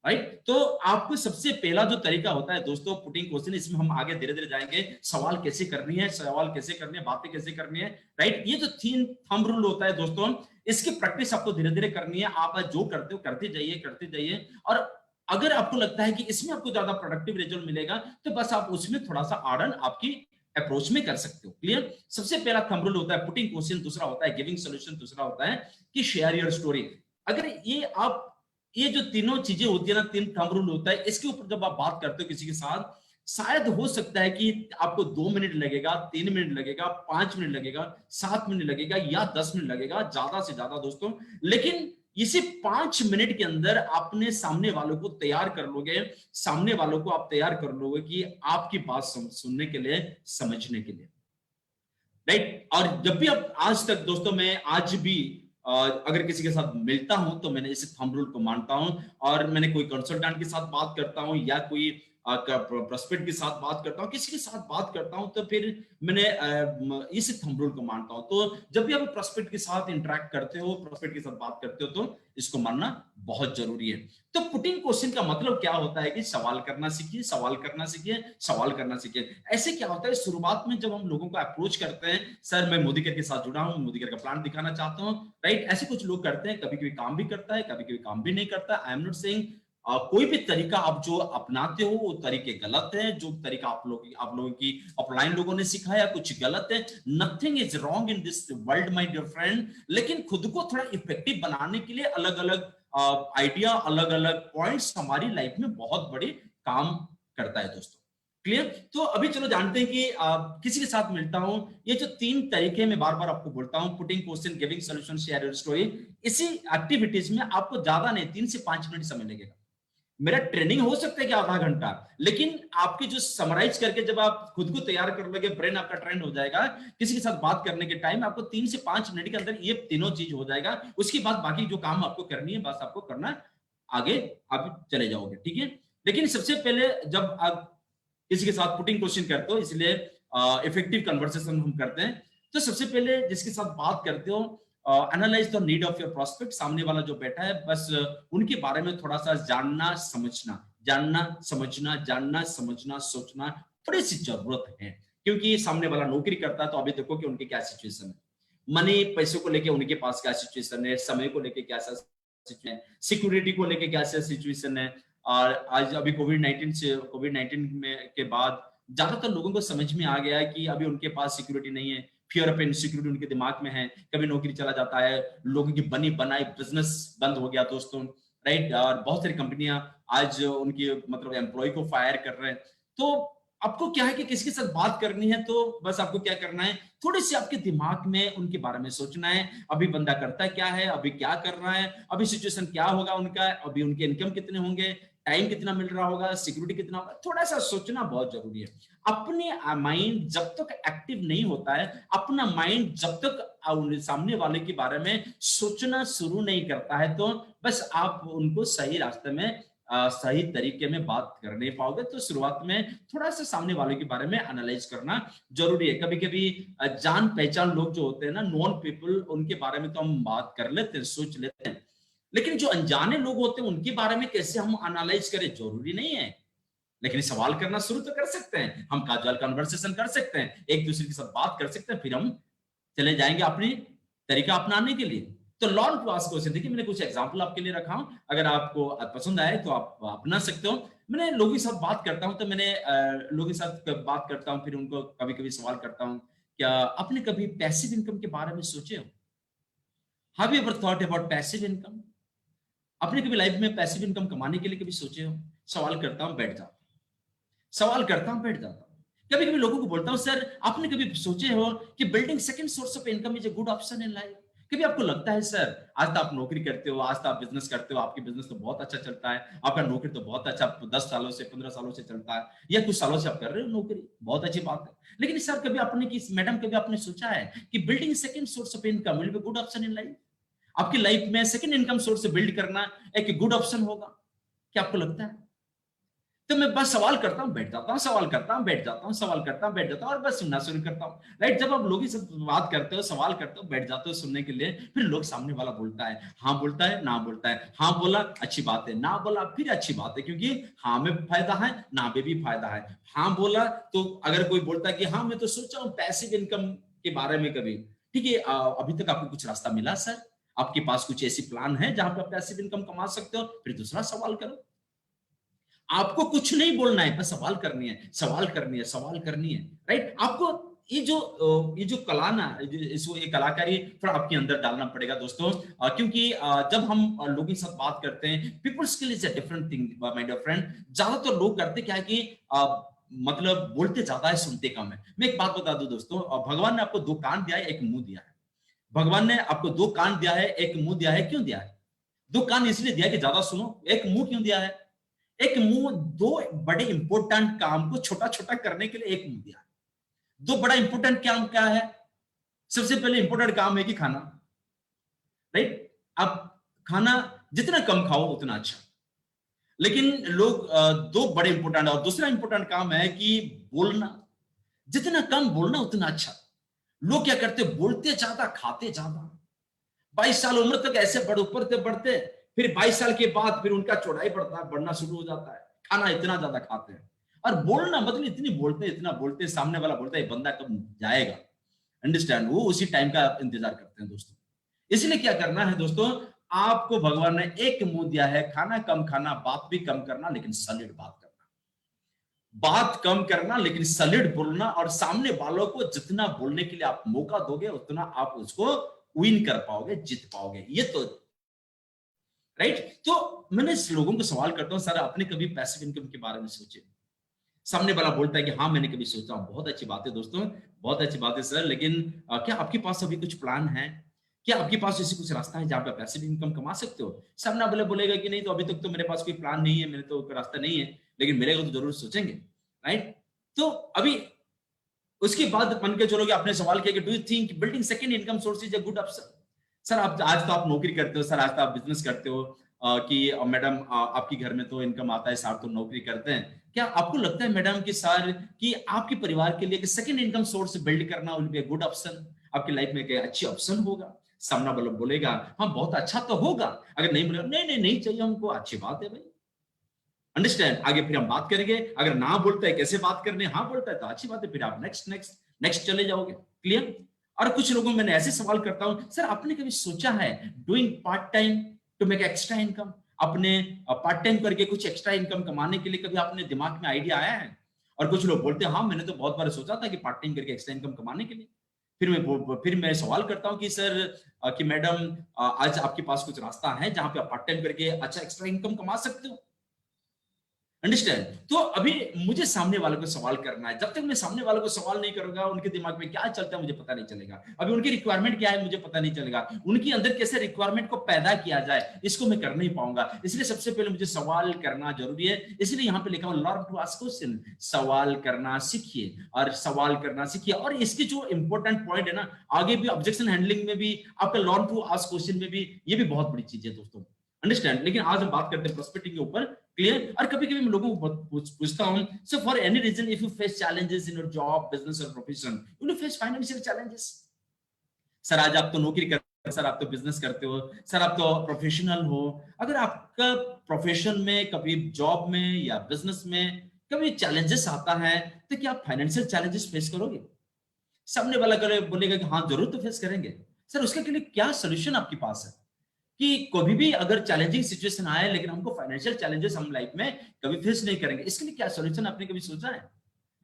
राइट। तो आपको सबसे पहला जो तरीका होता है दोस्तों पुटिंग क्वेश्चन, इसमें हम आगे धीरे धीरे जाएंगे, सवाल कैसे करनी है, सवाल कैसे करनी है, बातें कैसे करनी है, राइट। ये जो 3 थंब रूल होता है दोस्तों, इसकी प्रैक्टिस आपको धीरे धीरे करनी है। आप जो करते हो करते जाइए। और अगर आपको लगता है कि इसमें आपको ज्यादा प्रोडक्टिव रिजल्ट मिलेगा, तो बस आप उसमें थोड़ा सा आड़न आपकी अप्रोच में कर सकते हो। क्लियर। सबसे पहला थंब रूल होता है पुटिंग क्वेश्चन, दूसरा होता है गिविंग सॉल्यूशन, दूसरा होता है कि शेयर योर स्टोरी। अगर ये जो तीनों चीजें होती है ना, 3 थंब रूल होता है, इसके ऊपर जब आप बात करते हो किसी के साथ, शायद हो सकता है कि आपको 2 मिनट लगेगा, 3 मिनट लगेगा, 5 मिनट लगेगा, 7 मिनट लगेगा, या 10 मिनट लगेगा, ज्यादा से ज्यादा दोस्तों। लेकिन इसी 5 मिनट के अंदर अपने सामने वालों को तैयार कर लोगे, सामने वालों को आप तैयार कर लोगे कि आपकी बात सुनने के लिए, समझने के लिए, राइट। और जब भी आप आज तक दोस्तों, मैं आज भी अगर किसी के साथ मिलता हूं तो मैंने इस थंब रूल को मानता हूं, और मैंने कोई कंसल्टेंट के साथ बात करता हूं या कोई प्रोस्पेक्ट के साथ बात करता हूं, किसी के साथ बात करता हूं, तो फिर मैंने इस थंब रूल को मानता हूं। तो जब भी आप प्रोस्पेक्ट के साथ इंटरेक्ट करते हो, प्रोस्पेक्ट के साथ बात करते हो, तो इसको मानना बहुत जरूरी है। तो पुटिंग क्वेश्चन का मतलब क्या होता है कि सवाल करना सीखिए, सवाल करना सीखिए, सवाल करना सीखिए। ऐसे क्या होता है शुरुआत में जब हम लोगों को अप्रोच करते हैं, सर मैं मोदी केयर के साथ जुड़ा हूं, मोदी केयर का प्लान दिखाना चाहता हूं, राइट, ऐसे कुछ लोग करते हैं। कभी कभी काम भी करता है, कभी कभी काम भी नहीं करता। आई एम नॉट सेइंग कोई भी तरीका आप जो अपनाते हो वो तरीके गलत है, जो तरीका आप लोगों की अपलाइन लोगों ने सिखाया कुछ गलत है। Nothing is wrong in this world my dear friend, लेकिन खुद को थोड़ा इफेक्टिव बनाने के लिए अलग अलग आइडिया, अलग अलग पॉइंट्स हमारी लाइफ में बहुत बड़े काम करता है दोस्तों। क्लियर? तो अभी चलो जानते हैं कि किसी के साथ मिलता हूं, ये जो 3 तरीके मैं बार बार आपको बोलता हूं, putting question, giving solution, share your story, इसी एक्टिविटीज में आपको ज्यादा नहीं 3 से 5 मिनट समय लगेगा। मेरा ट्रेनिंग हो सकता है कि आधा घंटा, लेकिन आपके जो समराइज करके जब आप खुद को तैयार कर लोगे, ब्रेन आपका ट्रेंड हो जाएगा, किसी के साथ बात करने के टाइम आपको 3 से 5 मिनट के अंदर ये तीनों चीज हो जाएगा। उसके बाद बाकी जो काम आपको करनी है बस आपको करना, आगे आप चले जाओगे, ठीक है। लेकिन सबसे पहले जब आप किसी के साथ पुटिंग क्वेश्चन करते हो, इसलिए इफेक्टिव कन्वर्सेशन हम करते हैं, तो सबसे पहले जिसके साथ बात करते हो, analyse the need of your prospect. सामने वाला जो बैठा है, बस उनके बारे में थोड़ा सा जानना समझना, जानना समझना, जानना समझना, सोचना थोड़ी सी जरूरत है। क्योंकि सामने वाला नौकरी करता है, तो अभी देखो कि उनकी क्या सिचुएशन है, मनी पैसों को लेके उनके पास क्या सिचुएशन है, समय को लेके क्या सिचुएशन है, सिक्योरिटी को लेके क्या सिचुएशन है। और आज अभी कोविड-19 में के बाद ज्यादातर लोगों को समझ में आ गया है कि अभी उनके पास सिक्योरिटी नहीं है, फियर ऑफ इनसिक्योरिटी उनके दिमाग में है। कभी नौकरी चला जाता है, लोगों की बनी बनाई बिजनेस बंद हो गया दोस्तों, राइट। और बहुत सारी कंपनियां आज उनकी मतलब एम्प्लॉय को फायर कर रहे हैं। तो आपको क्या है कि किसके साथ बात करनी है, तो बस आपको क्या करना है, थोड़ी सी आपके दिमाग में उनके बारे में सोचना है। अभी बंदा करता क्या है, अभी क्या कर रहा है, अभी सिचुएशन क्या होगा उनका, अभी उनके इनकम कितने होंगे, टाइम कितना मिल रहा होगा, सिक्योरिटी कितना होगा, थोड़ा सा सोचना बहुत जरूरी है। अपने माइंड जब तक एक्टिव नहीं होता है, अपना माइंड जब तक सामने वाले के बारे में सोचना शुरू नहीं करता है, तो बस आप उनको सही रास्ते में सही तरीके में बात कर नहीं पाओगे। तो शुरुआत में थोड़ा सा सामने वाले के बारे में एनालाइज करना जरूरी है। कभी कभी जान पहचान लोग जो होते हैं ना, नॉन पीपल, उनके बारे में तो हम बात कर लेते हैं, सोच लेते हैं, लेकिन जो अनजाने लोग होते हैं उनके बारे में कैसे हम एनालाइज करें जरूरी नहीं है। लेकिन सवाल करना शुरू तो कर सकते हैं, हम कैजुअल कन्वर्सेशन कर सकते हैं, एक दूसरे के साथ बात कर सकते हैं, फिर हम चले जाएंगे अपनी तरीका अपनाने के लिए। तो लर्न टू आस्क क्वेश्चन। देखिए मैंने कुछ एग्जांपल आपके लिए रखा हूं, अगर आपको पसंद आए तो आप अपना सकते हो। मैंने लोगों के साथ बात करता हूं, तो मैंने लोगों के साथ बात करता हूं, फिर उनको कभी कभी सवाल करता हूं, क्या आपने कभी पैसिव इनकम के बारे में सोचे हो? Have you ever thought about passive income? आपने कभी लाइफ में पैसिव इनकम कमाने के लिए कभी सोचे हो? सवाल करता हूं, बैठ जाता हूं, सवाल करता हूं, बैठ जाता हूं। कभी कभी लोगों को बोलता हूं, सर आपने कभी सोचे हो कि building second source of income is a good option in life? कभी आपको लगता है सर आज तो आप नौकरी करते हो, आज तो आप बिजनेस करते हो, आपकी बिजनेस तो बहुत अच्छा चलता है, आपका नौकरी तो बहुत अच्छा 10 सालों से 15 सालों से चलता है, या कुछ सालों से आप कर रहे हो नौकरी, बहुत अच्छी बात है, लेकिन सर कभी आपने मैडम कभी आपने सोचा है कि building second source of income will be good option in life? आपकी लाइफ में सेकंड इनकम सोर्स बिल्ड करना एक गुड ऑप्शन होगा, क्या आपको लगता है? तो मैं बस सवाल करता हूं, बैठ जाता हूं, सवाल करता हूं, बैठ जाता हूं, सवाल करता हूं, बैठ जाता हूं, और बस सुनना शुरू करता हूं। राइट, जब आप लोगों से बात करते हो, सवाल करते हो, बैठ जाते हो सुनने के लिए, फिर लोग सामने वाला बोलता है, हाँ बोलता है, ना बोलता है, हाँ बोला अच्छी बात है, ना बोला फिर अच्छी बात है, क्योंकि हाँ में फायदा है, ना में भी फायदा है। हाँ बोला तो अगर कोई बोलता है कि हाँ मैं तो सोचा हूं पैसिव इनकम के बारे में कभी, ठीक है, अभी तक आपको कुछ रास्ता मिला सर? आपके पास कुछ ऐसी प्लान है जहां पे आप पैसिव इनकम कमा सकते हो? फिर दूसरा सवाल करो। आपको कुछ नहीं बोलना है, बस सवाल करनी है, सवाल करनी है, सवाल करनी है। राइट, आपको ये जो कला ना, इसको ये कलाकारी थोड़ा आपके अंदर डालना पड़ेगा दोस्तों, क्योंकि जब हम लोगों के साथ बात करते हैं, people skill is a different thing my dear friend. ज्यादातर लोग करते क्या है कि मतलब बोलते ज्यादा है, सुनते कम है। मैं एक बात बता दूं दोस्तों, भगवान ने आपको 2 कान दिया है, एक मुंह दिया है। भगवान ने आपको 2 कान दिया है, एक मुंह दिया है। क्यों दिया है? 2 कान इसलिए दिया है कि ज्यादा सुनो। एक मुंह क्यों दिया है? एक मुंह 2 बड़े इंपॉर्टेंट काम को छोटा छोटा करने के लिए एक मुंह दिया है। 2 बड़ा इंपॉर्टेंट काम क्या है? सबसे पहले इंपॉर्टेंट काम है कि खाना, राइट? आप खाना जितना कम खाओ उतना अच्छा। लेकिन लोग दो बड़े इंपॉर्टेंट, और दूसरा इंपॉर्टेंट काम है कि बोलना, जितना कम बोलना उतना अच्छा। लोग क्या करते, बोलते ज्यादा खाते ज्यादा। 22 साल उम्र तक ऐसे बढ़ते बढ़ते, फिर 22 साल के बाद फिर उनका चौड़ाई बढ़ना शुरू हो जाता है, खाना इतना ज्यादा खाते हैं। और बोलना मतलब इतना बोलते सामने वाला बोलता है बंदा कब जाएगा, अंडरस्टैंड, वो उसी टाइम का इंतजार करते हैं दोस्तों। इसलिए क्या करना है दोस्तों, आपको भगवान ने एक मुंह दिया है, खाना कम खाना, बात भी कम करना, लेकिन सॉलिड बात करना। बात कम करना लेकिन सॉलिड बोलना, और सामने वालों को जितना बोलने के लिए आप मौका दोगे उतना आप उसको विन कर पाओगे, जीत पाओगे। ये तो राइट। तो मैंने लोगों को सवाल करता हूं, सर आपने कभी पैसिव इनकम के बारे में सोचे? सामने वाला बोलता है कि हाँ मैंने कभी सोचा। बहुत अच्छी बात है दोस्तों, बहुत अच्छी बात है सर, लेकिन क्या आपके पास अभी कुछ प्लान है? क्या आपके पास ऐसी कुछ रास्ता है जहां पे पैसिव इनकम कमा सकते हो? सामने वाला बोलेगा कि नहीं, तो अभी तक तो मेरे पास कोई प्लान नहीं है, मेरे तो कोई रास्ता नहीं है, लेकिन मिलेगा तो जरूर सोचेंगे, राइट? तो अभी उसके बाद मान के चलो कि आपने सवाल किया कि do you think building second income source is a good option? Sir आप आज तो आप नौकरी करते हो, सर आज तो आप बिजनेस करते हो, कि मैडम आपके घर में तो इनकम आता है, सर तो नौकरी करते हैं। क्या आपको लगता है मैडम कि सर कि आपके परिवार के लिए सेकंड इनकम सोर्स बिल्ड करना will be a good option, आपकी लाइफ में एक अच्छी ऑप्शन होगा? सामना वाला बोलेगा हाँ बहुत अच्छा तो होगा। अगर नहीं बोलेगा नहीं नहीं नहीं चाहिए हमको, अच्छी बात है भाई, अंडरस्टैंड, आगे फिर हम बात करेंगे। अगर ना बोलता है कैसे बात करने, हाँ बोलता है तो अच्छी बात है, फिर आप नेक्स्ट नेक्स्ट नेक्स्ट चले जाओगे। क्लियर? और कुछ लोगों मैंने ऐसे सवाल करता हूं, सर आपने कभी सोचा है doing part time to make extra income? अपने पार्ट टाइम करके कुछ एक्स्ट्रा इनकम कमाने के लिए कभी आपने दिमाग में आइडिया आया है? और कुछ लोग बोलते हैं हाँ मैंने तो बहुत बार सोचा था कि पार्ट टाइम करके एक्स्ट्रा इनकम कमाने के लिए। फिर मैं सवाल करता हूं कि सर कि मैडम आज आपके पास कुछ रास्ता है जहां पे आप पार्ट टाइम करके अच्छा एक्स्ट्रा इनकम कमा सकते हो? अंडरस्टैंड? तो अभी मुझे सामने वालों को सवाल करना है। जब तक मैं सामने वालों को सवाल नहीं करूंगा, उनके दिमाग में क्या चलता है मुझे पता नहीं चलेगा। अभी उनकी रिक्वायरमेंट क्या है मुझे पता नहीं चलेगा, उनके अंदर कैसे रिक्वायरमेंट को पैदा किया जाए इसको मैं कर नहीं पाऊंगा। इसलिए सबसे पहले मुझे सवाल करना जरूरी है। इसलिए यहां पे लिखा हूं लर्न टू आस्क क्वेश्चन, सवाल करना सीखिए, और सवाल करना सीखिए। और इसके जो इंपॉर्टेंट पॉइंट है ना, आगे भी ऑब्जेक्शन हैंडलिंग में भी, आपका लर्न टू आस्क क्वेश्चन में भी, ये भी बहुत बड़ी चीज है दोस्तों, अंडरस्टैंड। लेकिन आज हम बात करते हैं प्रोस्पेक्टिंग के ऊपर। क्लियर? और कभी कभी मैं लोगों को पूछता हूं, so for any reason if you face challenges in your job, business और profession, you face financial challenges. Sir आज आप तो नौकरी करते हो, सर आप तो बिजनेस करते हो, सर आप तो प्रोफेशनल हो। अगर आपका प्रोफेशन में कभी जॉब में या बिजनेस में कभी चैलेंजेस आता है, तो क्या आप फाइनेंशियल चैलेंजेस फेस करोगे? सामने वाला बोलेगा कि हाँ जरूर तो फेस करेंगे। सर उसके लिए क्या सोल्यूशन आपके पास है? कि कभी भी अगर चैलेंजिंग सिचुएशन आए लेकिन हमको फाइनेंशियल चैलेंजेस हम लाइफ में कभी फेस नहीं करेंगे, इसके लिए क्या सॉल्यूशन आपने कभी सोचा है?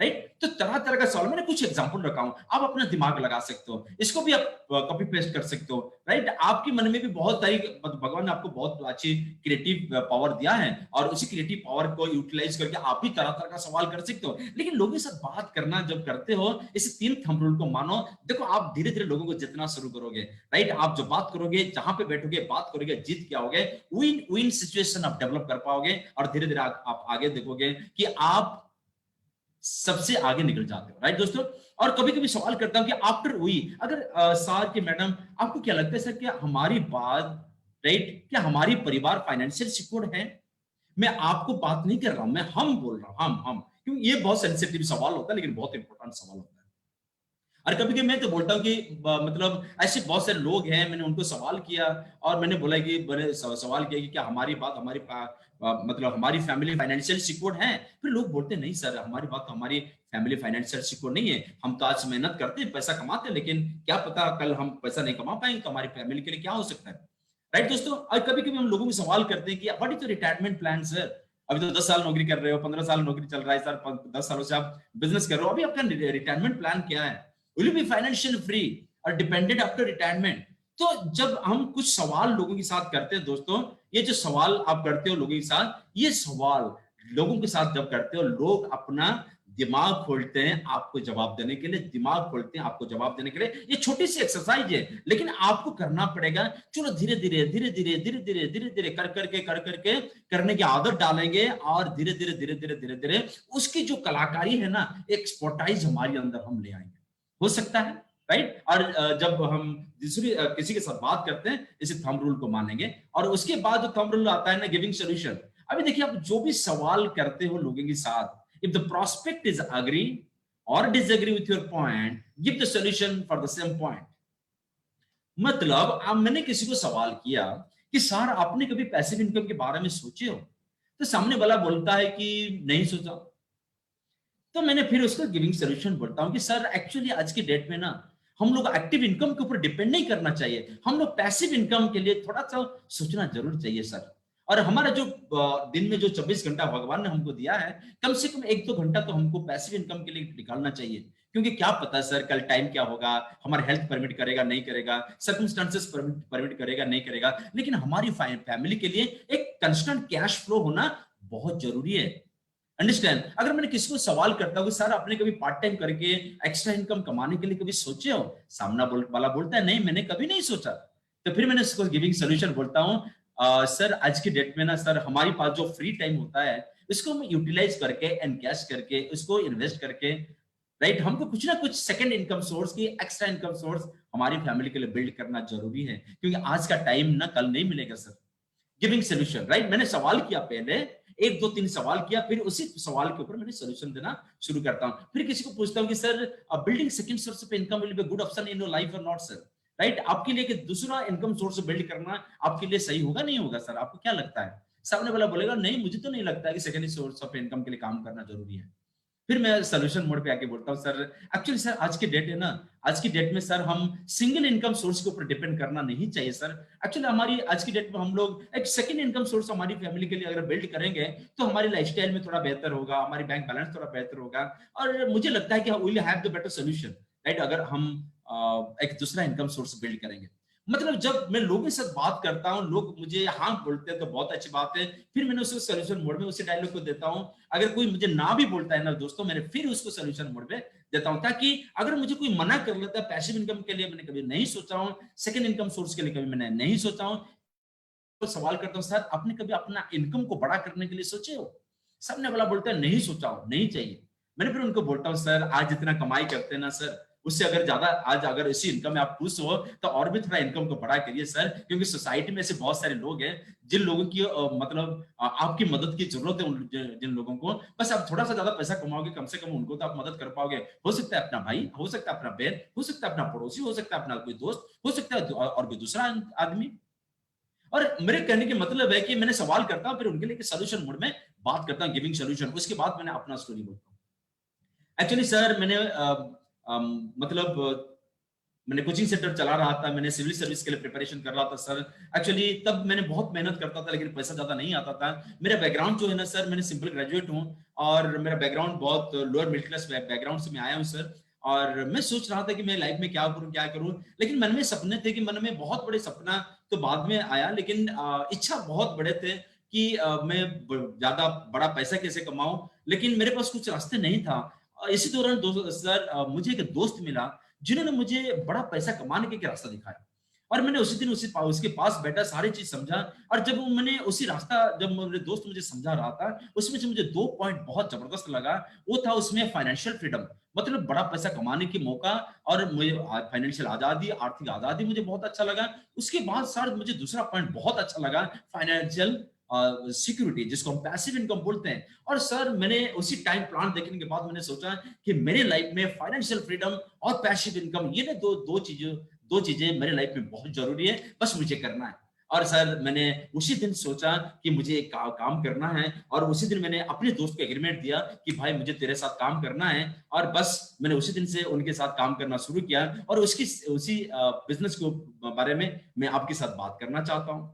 राइट? तो तरह तरह का सवाल, मैंने कुछ एग्जांपल रखा हूं, आप अपना दिमाग लगा सकते हो, इसको भी आप कॉपी पेस्ट कर सकते हो। राइट? आपके मन में भी बहुत सारी, भगवान ने आपको बहुत अच्छी क्रिएटिव पावर दिया है, और उसी क्रिएटिव पावर को यूटिलाइज करके आप भी तरह तरह का सवाल कर सकते हो। लेकिन लोगों के साथ बात करना जब करते हो, इस 3 थंब रूल को मानो। देखो आप धीरे धीरे लोगों को जितना शुरू करोगे, राइट, आप जो बात करोगे, जहां पे बैठोगे बात करोगे, जीत के आओगे, विन विन सिचुएशन आप डेवलप कर पाओगे, और धीरे धीरे आप आगे देखोगे कि आप सबसे आगे निकल जाते हो। राइट दोस्तों? और कभी कभी सवाल करता हूं कि आफ्टर हुई, अगर सर कि मैडम आपको क्या लगता है सर, क्या हमारी बात, राइट, क्या हमारी परिवार फाइनेंशियल सिक्योर है? मैं आपको बात नहीं कर रहा हूं, मैं हम बोल रहा हूं, हम क्योंकि ये बहुत सेंसिटिव सवाल होता है, लेकिन बहुत इंपॉर्टेंट सवाल होता है। और कभी कभी मैं तो बोलता हूँ कि मतलब ऐसे बहुत सारे लोग हैं, मैंने उनको सवाल किया और मैंने बोला कि मैंने सवाल किया कि क्या हमारी बात, मतलब हमारी फैमिली फाइनेंशियल सिक्योर है? फिर लोग बोलते नहीं सर हमारी बात, हमारी फैमिली फाइनेंशियल सिक्योर नहीं है, हम तो आज मेहनत करते हैं, पैसा कमाते हैं, लेकिन क्या पता कल हम पैसा नहीं कमा पाएंगे तो हमारी फैमिली के लिए क्या हो सकता है। राइट दोस्तों? और कभी कभी हम लोगों को सवाल करते हैं कि what is your retirement plan sir? अभी तो 10 साल नौकरी कर रहे हो, 15 साल नौकरी चल रहा है सर, 10 सालों से आप बिजनेस कर रहे हो, अभी आपका रिटायरमेंट प्लान क्या है? Will you be financially free or dependent after retirement? तो जब हम कुछ सवाल लोगों के साथ करते हैं दोस्तों, ये जो सवाल आप करते हो लोगों के साथ, ये सवाल लोगों के साथ जब करते हो, लोग अपना दिमाग खोलते हैं आपको जवाब देने के लिए, दिमाग खोलते हैं आपको जवाब देने के लिए। ये छोटी सी एक्सरसाइज है, लेकिन आपको करना पड़ेगा। चलो धीरे धीरे धीरे धीरे धीरे धीरे धीरे धीरे कर करके करने की आदत डालेंगे, और धीरे धीरे धीरे धीरे धीरे धीरे उसकी जो कलाकारी है ना, एक्सपर्टाइज हमारे अंदर हम ले आएंगे। हो सकता है राइट। और जब हम दूसरी किसी के साथ बात करते हैं इसी थंब रूल को मानेंगे, और उसके बाद जो थंब रूल आता है ना, गिविंग सोल्यूशन। अभी देखिए, आप जो भी सवाल करते हो लोगों के साथ, if the prospect is agree और disagree with your point, give the solution for the same point. मतलब अब मैंने किसी को सवाल किया कि सर आपने कभी पैसिव इनकम के बारे में सोचे हो, तो सामने वाला बोलता है कि नहीं सोचा। तो मैंने फिर उसको गिविंग सोल्यूशन बोलता हूं कि सर एक्चुअली आज की डेट में ना हम लोग एक्टिव इनकम के ऊपर डिपेंड नहीं करना चाहिए, हम लोग पैसिव इनकम के लिए थोड़ा सा सोचना जरूर चाहिए सर। और हमारा जो दिन में जो 24 घंटा भगवान ने हमको दिया है, कम से कम 1-2 घंटा तो हमको पैसिव इनकम के लिए निकालना चाहिए, क्योंकि क्या पता सर कल टाइम क्या होगा, हमारा हेल्थ परमिट करेगा नहीं करेगा, सर्कमस्टांसेस परमिट करेगा नहीं करेगा, लेकिन हमारी फैमिली के लिए एक कंस्टेंट कैश फ्लो होना बहुत जरूरी है। अंडरस्टैंड। अगर मैंने किसी को सवाल करता हूँ सर आपने कभी पार्ट टाइम करके एक्स्ट्रा इनकम कमाने के लिए कभी सोचे हो, सामना वाला बोलता है नहीं मैंने कभी नहीं सोचा। तो फिर मैंने उसको गिविंग सोल्यूशन बोलता हूँ सर आज की डेट में ना सर हमारे पास जो फ्री टाइम होता है इसको हम यूटिलाइज करके एनकैश करके उसको इन्वेस्ट करके, राइट, हमको कुछ ना कुछ सेकंड इनकम सोर्स की एक्स्ट्रा इनकम सोर्स हमारी फैमिली के लिए बिल्ड करना जरूरी है, क्योंकि आज का टाइम ना कल नहीं मिलेगा सर। Giving solution, right. मैंने सवाल किया, पहले 1-2-3 सवाल किया, फिर उसी सवाल के ऊपर मैंने सोल्यूशन देना शुरू करता हूं। फिर किसी को पूछता हूं कि sir building second source of income will be good option in your life और नॉट सर, राइट। आपके लिए कि दूसरा इनकम सोर्स बिल्ड करना आपके लिए सही होगा नहीं होगा सर, आपको क्या लगता है? सामने वाला बोलेगा नहीं मुझे तो नहीं लगता है कि सेकंड सोर्स ऑफ इनकम के लिए काम करना जरूरी है। फिर मैं सोल्यूशन मोड पे आके बोलता हूँ सर एक्चुअली सर आज की डेट है ना, आज की डेट में सर हम सिंगल इनकम सोर्स के ऊपर डिपेंड करना नहीं चाहिए सर। एक्चुअली हमारी आज की डेट में हम लोग एक सेकंड इनकम सोर्स हमारी फैमिली के लिए अगर बिल्ड करेंगे तो हमारी लाइफस्टाइल में थोड़ा बेहतर होगा, हमारी बैंक बैलेंस थोड़ा बेहतर होगा, और मुझे लगता है कि we will have the better solution, right, अगर हम एक दूसरा इनकम सोर्स बिल्ड करेंगे। मतलब जब मैं लोगों के साथ बात करता हूं लोग मुझे हाँ बोलते हैं तो बहुत अच्छी बात है, फिर मैंने उसको सोल्यूशन मोड में उसी डायलॉग को देता हूं। अगर कोई मुझे ना भी बोलता है ना दोस्तों, मैंने फिर उसको सोल्यूशन मोड में देता हूं, ताकि अगर मुझे कोई मना कर लेता है पैसिव इनकम के लिए मैंने कभी नहीं सोचा हूं, सेकंड इनकम सोर्स के लिए कभी मैंने नहीं सोचा हूं, तो सवाल करता हूं सर आपने कभी अपना इनकम को बड़ा करने के लिए सोचे हो? सामने वाला बोलता है नहीं सोचा हो, नहीं चाहिए। मैंने फिर उनको बोलता हूं सर आज जितना कमाई करते हैं ना सर उससे अगर ज्यादा आज अगर इसी इनकम में आप खुश हो तो और भी थोड़ा इनकम को बड़ा करिए सर, क्योंकि सोसाइटी में ऐसे बहुत सारे लोग हैं जिन लोगों की मतलब आपकी मदद की जरूरत है, जिन लोगों को बस आप थोड़ा सा ज्यादा पैसा कमाओगे कम से कम उनको तो आप मदद कर पाओगे। हो सकता है अपना भाई, हो सकता है अपना बहन, हो सकता है अपना पड़ोसी, हो सकता है अपना कोई दोस्त, हो सकता है और कोई दूसरा आदमी। और मेरे कहने के मतलब है कि मैंने सवाल करता हूं फिर उनके लिए सोल्यूशन मोड में बात करता हूं, गिविंग सोल्यूशन, उसके बाद मैंने अपना स्टोरी बोलता हूं। एक्चुअली सर मैंने मतलब मैंने कोचिंग सेंटर चला रहा था, मैंने सिविल सर्विस के लिए प्रिपरेशन कर रहा था सर। एक्चुअली तब मैंने बहुत मेहनत करता था लेकिन पैसा ज्यादा नहीं आता था। मेरा बैकग्राउंड जो है ना सर, मैंने सिंपल ग्रेजुएट हूँ और मेरा बैकग्राउंड बहुत लोअर मिडिल क्लास बैकग्राउंड से मैं आया हूँ सर। और मैं सोच रहा था कि मैं लाइफ में क्या करूं, लेकिन मन में सपने थे कि मन में बहुत बड़े सपना तो बाद में आया, लेकिन इच्छा बहुत बड़े थे कि मैं ज्यादा बड़ा पैसा कैसे कमाऊं, लेकिन मेरे पास कुछ रास्ते नहीं था। इसी दौरान सर मुझे एक दोस्त मिला जिन्होंने मुझे बड़ा पैसा कमाने के रास्ता दिखाया, और मैंने उसी दिन उसके पास बैठा सारी चीज समझा। और जब मैंने उसी रास्ता जब मेरे दोस्त मुझे समझा रहा था उसमें से मुझे 2 पॉइंट बहुत जबरदस्त लगा। वो था उसमें फाइनेंशियल फ्रीडम, मतलब बड़ा पैसा कमाने की मौका, और मुझे फाइनेंशियल आजादी, आर्थिक आजादी मुझे बहुत अच्छा लगा। उसके बाद सर मुझे दूसरा पॉइंट बहुत अच्छा लगा, फाइनेंशियल सिक्योरिटी, जिसको हम पैसिव इनकम बोलते हैं। और सर मैंने उसी टाइम प्लान देखने के बाद मैंने सोचा कि मेरे लाइफ में फाइनेंशियल फ्रीडम और पैसिव इनकम, ये दो चीजें मेरे लाइफ में बहुत जरूरी है, बस मुझे करना है। और सर मैंने उसी दिन सोचा कि मुझे एक काम करना है, और उसी दिन मैंने अपने दोस्त को एग्रीमेंट दिया कि भाई मुझे तेरे साथ काम करना है, और बस मैंने उसी दिन से उनके साथ काम करना शुरू किया। और उसी बिजनेस के बारे में मैं आपके साथ बात करना चाहता हूं।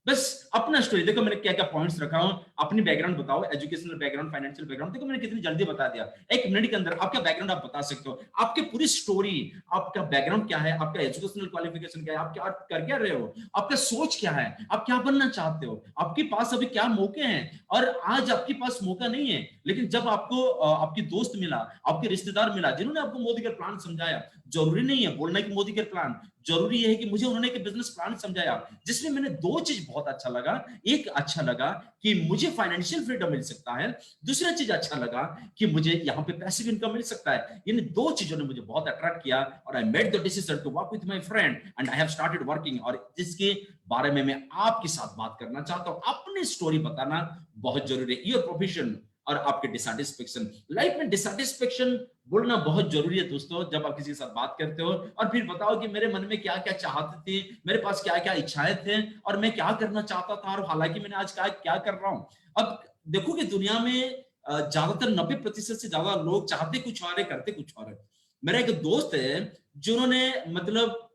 बस अपना स्टोरी देखो, मैंने क्या क्या पॉइंट्स रखा हूं, अपनी बैकग्राउंड बताओ, एजुकेशनल बैकग्राउंड, फाइनेंशियल बैकग्राउंड, देखो मैंने कितनी जल्दी बता दिया। 1 मिनट के अंदर आपका बैकग्राउंड आप बता सकते हो, आपकी पूरी स्टोरी, आपका बैकग्राउंड क्या है, आपका एजुकेशनल क्वालिफिकेशन क्या है, आप क्या कर क्या रहे हो, आपका सोच क्या है, आप क्या बनना चाहते हो, आपके पास अभी क्या मौके हैं। और आज आपके पास मौका नहीं है, लेकिन जब आपको आपकी दोस्त मिला, आपके रिश्तेदार मिला, जिन्होंने आपको मोदी का प्लान समझाया, जरूरी नहीं है बोलना कि मोदी का प्लान, जरूरी है कि मुझे उन्होंने एक बिजनेस प्लान समझाया जिसमें मैंने दो चीज बहुत अच्छा लगा। एक अच्छा लगा कि मुझे फाइनेंशियल फ्रीडम मिल सकता है, दूसरा चीज अच्छा लगा कि मुझे यहाँ पे पैसिव इनकम मिल सकता है। इन दो चीजों ने मुझे बहुत अट्रैक्ट किया और I made the decision to work with my friend and I have started working. और जिसके बारे में मैं आपके साथ बात करना चाहता हूं, अपनी स्टोरी बताना बहुत जरूरी है। योर प्रोफेशन और आपके डिसैटिस्फैक्शन, लाइफ में डिसैटिस्फैक्शन बोलना बहुत जरूरी है दोस्तों। जब आप किसी के साथ बात करते हो और फिर बताओ कि मेरे मन में क्या क्या चाहते थे, मेरे पास क्या क्या इच्छाएं थे और मैं क्या करना चाहता था, और हालांकि मैंने आज क्या कर रहा हूं। अब देखो कि दुनिया में ज्यादातर 90% से ज्यादा लोग चाहते कुछ और है, करते कुछ और है। मेरा एक दोस्त है जिन्होंने मतलब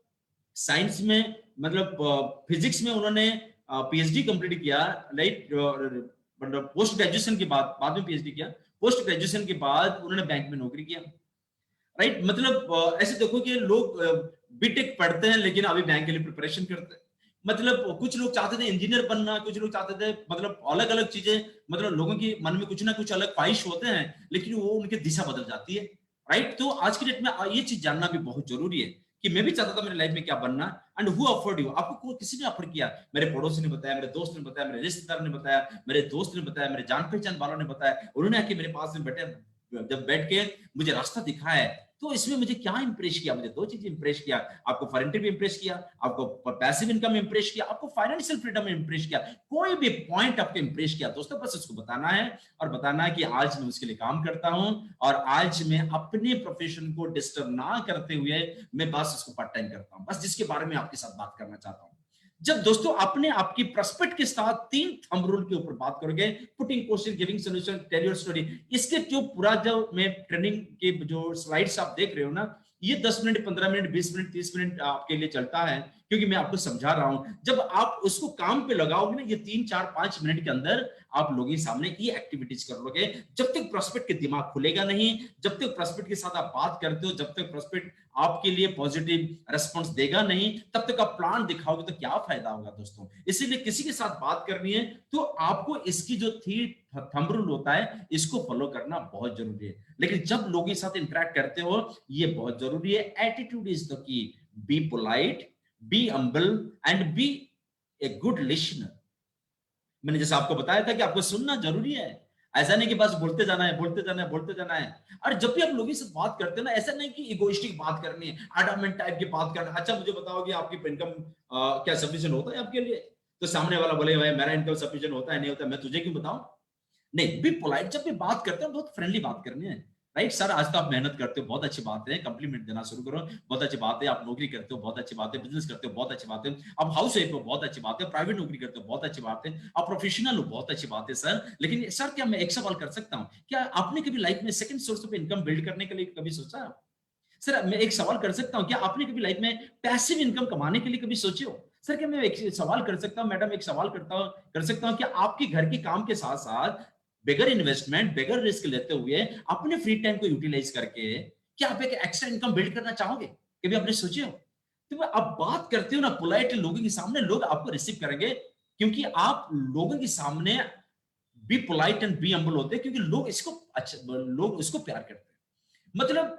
साइंस में, मतलब फिजिक्स में उन्होंने पीएचडी कंप्लीट किया, राइट, मतलब पोस्ट ग्रेजुएशन के बाद में पीएचडी किया, पोस्ट ग्रेजुएशन के बाद उन्होंने बैंक में नौकरी किया, राइट। मतलब ऐसे देखो कि लोग बीटेक पढ़ते हैं लेकिन अभी बैंक के लिए प्रिपरेशन करते हैं। मतलब कुछ लोग चाहते थे इंजीनियर बनना, कुछ लोग चाहते थे, मतलब अलग अलग चीजें, मतलब लोगों की मन में कुछ ना कुछ अलग ख्वाहिश होते हैं, लेकिन वो उनकी दिशा बदल जाती है, राइट। तो आज की डेट में ये चीज जानना भी बहुत जरूरी है कि मैं भी चाहता था मेरी लाइफ में क्या बनना, एंड हु अफोर्ड यू, आपको किसी ने अफोर्ड किया? मेरे पड़ोसी ने बताया, मेरे दोस्त ने बताया, मेरे रिश्तेदार ने बताया, मेरे दोस्त ने बताया, मेरे जान पहचान वालों ने बताया, उन्होंने आके मेरे पास में बैठे, जब बैठ के मुझे रास्ता दिखाया है। तो इसमें मुझे क्या इंप्रेस किया? मुझे दो चीजें इंप्रेस किया, आपको फॉरेन ट्रिप इंप्रेस किया, आपको पैसिव इनकम इंप्रेस किया, आपको फाइनेंशियल फ्रीडम इंप्रेस किया। कोई भी पॉइंट आपको इंप्रेस किया दोस्तों, बस उसको बताना है और बताना है कि आज मैं उसके लिए काम करता हूं और आज मैं अपने प्रोफेशन को डिस्टर्ब ना करते हुए मैं बस उसको पार्ट टाइम करता हूं, बस जिसके बारे में आपके साथ बात करना चाहता हूं। जब दोस्तों अपने आपकी प्रॉस्पेक्ट के साथ 3 थंब रूल के ऊपर बात करोगे, putting question, giving solution, tell your story, इसके जो पूरा जो मैं ट्रेनिंग के जो स्लाइड्स आप देख रहे हो ना, ये 10 मिनट, 15 मिनट, 20 मिनट, 30 मिनट आपके लिए चलता है, क्योंकि मैं आपको समझा रहा हूं। जब आप उसको काम पे लगाओगे ना, ये 3, 4, 5 मिनट के अंदर आप लोगों के सामने ये एक्टिविटीज कर लोगे। जब तक प्रॉस्पेक्ट के दिमाग खुलेगा नहीं, जब तक प्रॉस्पेक्ट के साथ आप बात करते हो, जब तक प्रॉस्पेक्ट आपके लिए पॉजिटिव रेस्पॉन्स देगा नहीं, तब तक आप प्लान दिखाओगे तो क्या फायदा होगा दोस्तों। इसीलिए किसी के साथ बात करनी है तो आपको इसकी जो थंब रूल होता है इसको फॉलो करना बहुत जरूरी है। लेकिन जब लोगों के साथ इंटरेक्ट करते हो, ये बहुत जरूरी है। Attitude is the key. Be polite, be humble and be a good listener. मैंने जैसे आपको बताया था कि आपको सुनना जरूरी है, ऐसा नहीं कि बस बोलते जाना है, बोलते जाना है, बोलते जाना है। और जब भी आप लोगों से बात करते हैं ना, ऐसा नहीं कि इगोइस्टिक बात करनी है, एडामेंट टाइप की बात करना। अच्छा मुझे बताओ कि आपकी इनकम क्या सफिशिएंट होता है आपके लिए? तो सामने वाला बोले भाई मेरा इनकम सफिशिएंट होता है, नहीं होता, मैं तुझे क्यों बताऊं? नहीं, बी पोलाइट। जब भी बात करते हैं बहुत फ्रेंडली बात करनी है, राइट। सर आज तो आप मेहनत करते हो, बहुत अच्छी बात है, कंप्लीमेंट देना शुरू करो, बहुत अच्छी बात है। आप नौकरी करते हो, बहुत अच्छी बात है। बिजनेस करते हो, बहुत अच्छी बात है। आप हाउस वाइफ हो, बहुत अच्छी बात है। प्राइवेट नौकरी करते हो, बहुत अच्छी बात है। आप प्रोफेशनल हो, बहुत अच्छी बात है सर। लेकिन सर क्या मैं एक सवाल कर सकता हूं, क्या आपने कभी लाइफ में second source of income build करने के लिए कभी सोचा? सर मैं एक सवाल कर सकता हूं, क्या आपने कभी लाइफ में पैसिव इनकम कमाने के लिए कभी सोचे हो? सर क्या मैं एक सवाल कर सकता हूं, मैडम एक सवाल कर सकता हूं, क्या आपके घर के काम के साथ साथ बेगर इन्वेस्टमेंट, बेगर रिस्क लेते हुए अपने फ्री टाइम को यूटिलाइज करके क्या आप एक एक्स्ट्रा इनकम बिल्ड करना चाहोगे? कभी आपने सोचे हो? तो आप बात करते हो ना पोलाइटली लोगों के सामने, लोग आपको रिसीव करेंगे, क्योंकि आप लोगों के सामने be polite and be humble होते हैं, क्योंकि लोग इसको अच्छा, लोग इसको प्यार करते हैं। मतलब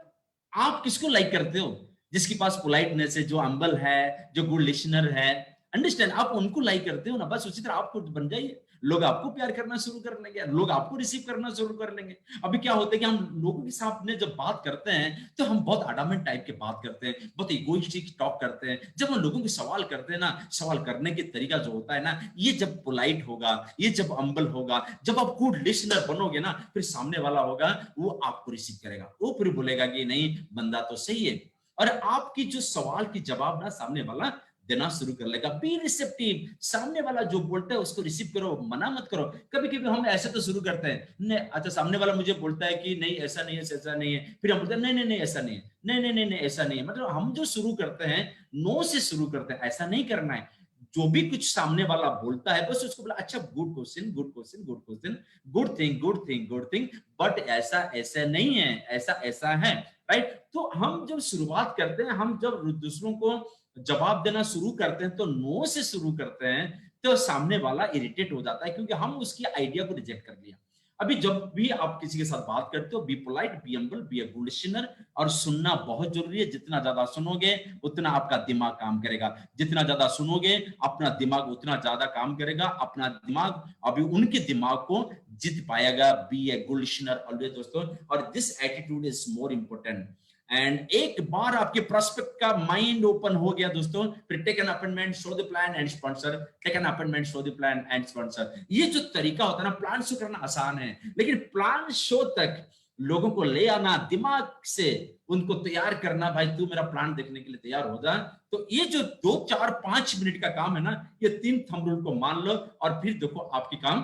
आप किसको लाइक करते हो? जिसके पास पोलाइटनेस है, जो हम्बल है, जो गुड लिसनर है, अंडरस्टैंड, आप उनको लाइक करते हो ना, बस उसी तरह आपको बन जाइए। लोग आपको प्यार करना शुरू कर लेंगे, लोग आपको रिसीव करना शुरू कर लेंगे। अभी क्या होता है कि हम लोगों के सामने जब बात करते हैं तो हम बहुत अडामेंट टाइप के बात करते हैं, बहुत इगोइस्टिक टॉक करते हैं। जब हम लोगों के सवाल करते हैं ना, सवाल करने के तरीका जो होता है ना, ये जब पोलाइट होगा, ये जब हम्बल होगा, जब आप गुड लिसनर बनोगे ना, फिर सामने वाला होगा वो आपको रिसीव करेगा, वो फिर बोलेगा कि नहीं बंदा तो सही है, और आपकी जो सवाल की जवाब ना सामने वाला देना शुरू कर लेगा। बी रिसेप्टिव, सामने वाला जो बोलता है उसको रिसीव करो, मना मत करो। कभी कभी हम ऐसे तो शुरू करते हैं, नहीं अच्छा सामने वाला मुझे बोलता है कि नहीं ऐसा नहीं है, ऐसा नहीं है, फिर हम बोलते हैं नहीं नहीं नहीं ऐसा नहीं है, नहीं नहीं नहीं नहीं ऐसा नहीं है। मतलब हम जो शुरू करते हैं नो से शुरू करते हैं, ऐसा नहीं करना है। जो भी कुछ सामने वाला बोलता है बस उसको बोला अच्छा good question, good question, good question, good thing, good thing, good thing, but ऐसा ऐसा नहीं है, ऐसा ऐसा है, राइट। तो हम जब शुरुआत करते हैं, हम जब दूसरों को जवाब देना शुरू करते हैं तो नो से शुरू करते हैं, तो सामने वाला इरिटेट हो जाता है, क्योंकि हम उसकी आइडिया को रिजेक्ट कर लिया। अभी जब भी आप किसी के साथ बात करते हो, B polite, be humble, be a good listener, और सुनना बहुत जरूरी है। जितना ज्यादा सुनोगे उतना आपका दिमाग काम करेगा, जितना ज्यादा सुनोगे अपना दिमाग उतना ज्यादा काम करेगा। अपना दिमाग अभी उनके दिमाग को जीत पाएगा। Be a good listener always दोस्तों, और this attitude is more important. And एक बार आपके प्रोस्पेक्ट का माइंड ओपन हो गया दोस्तों, फिर take an appointment, show the plan and sponsor, take an appointment, show the plan and sponsor. ये जो तरीका होता है ना, प्लान शो करना आसान है, लेकिन प्लान शो तक लोगों को ले आना, दिमाग से उनको तैयार करना, भाई तू मेरा प्लान देखने के लिए तैयार हो जा। तो ये जो 2, 4, 5 मिनट का काम है ना, ये 3 थंब रूल को मान लो और फिर देखो आपकी काम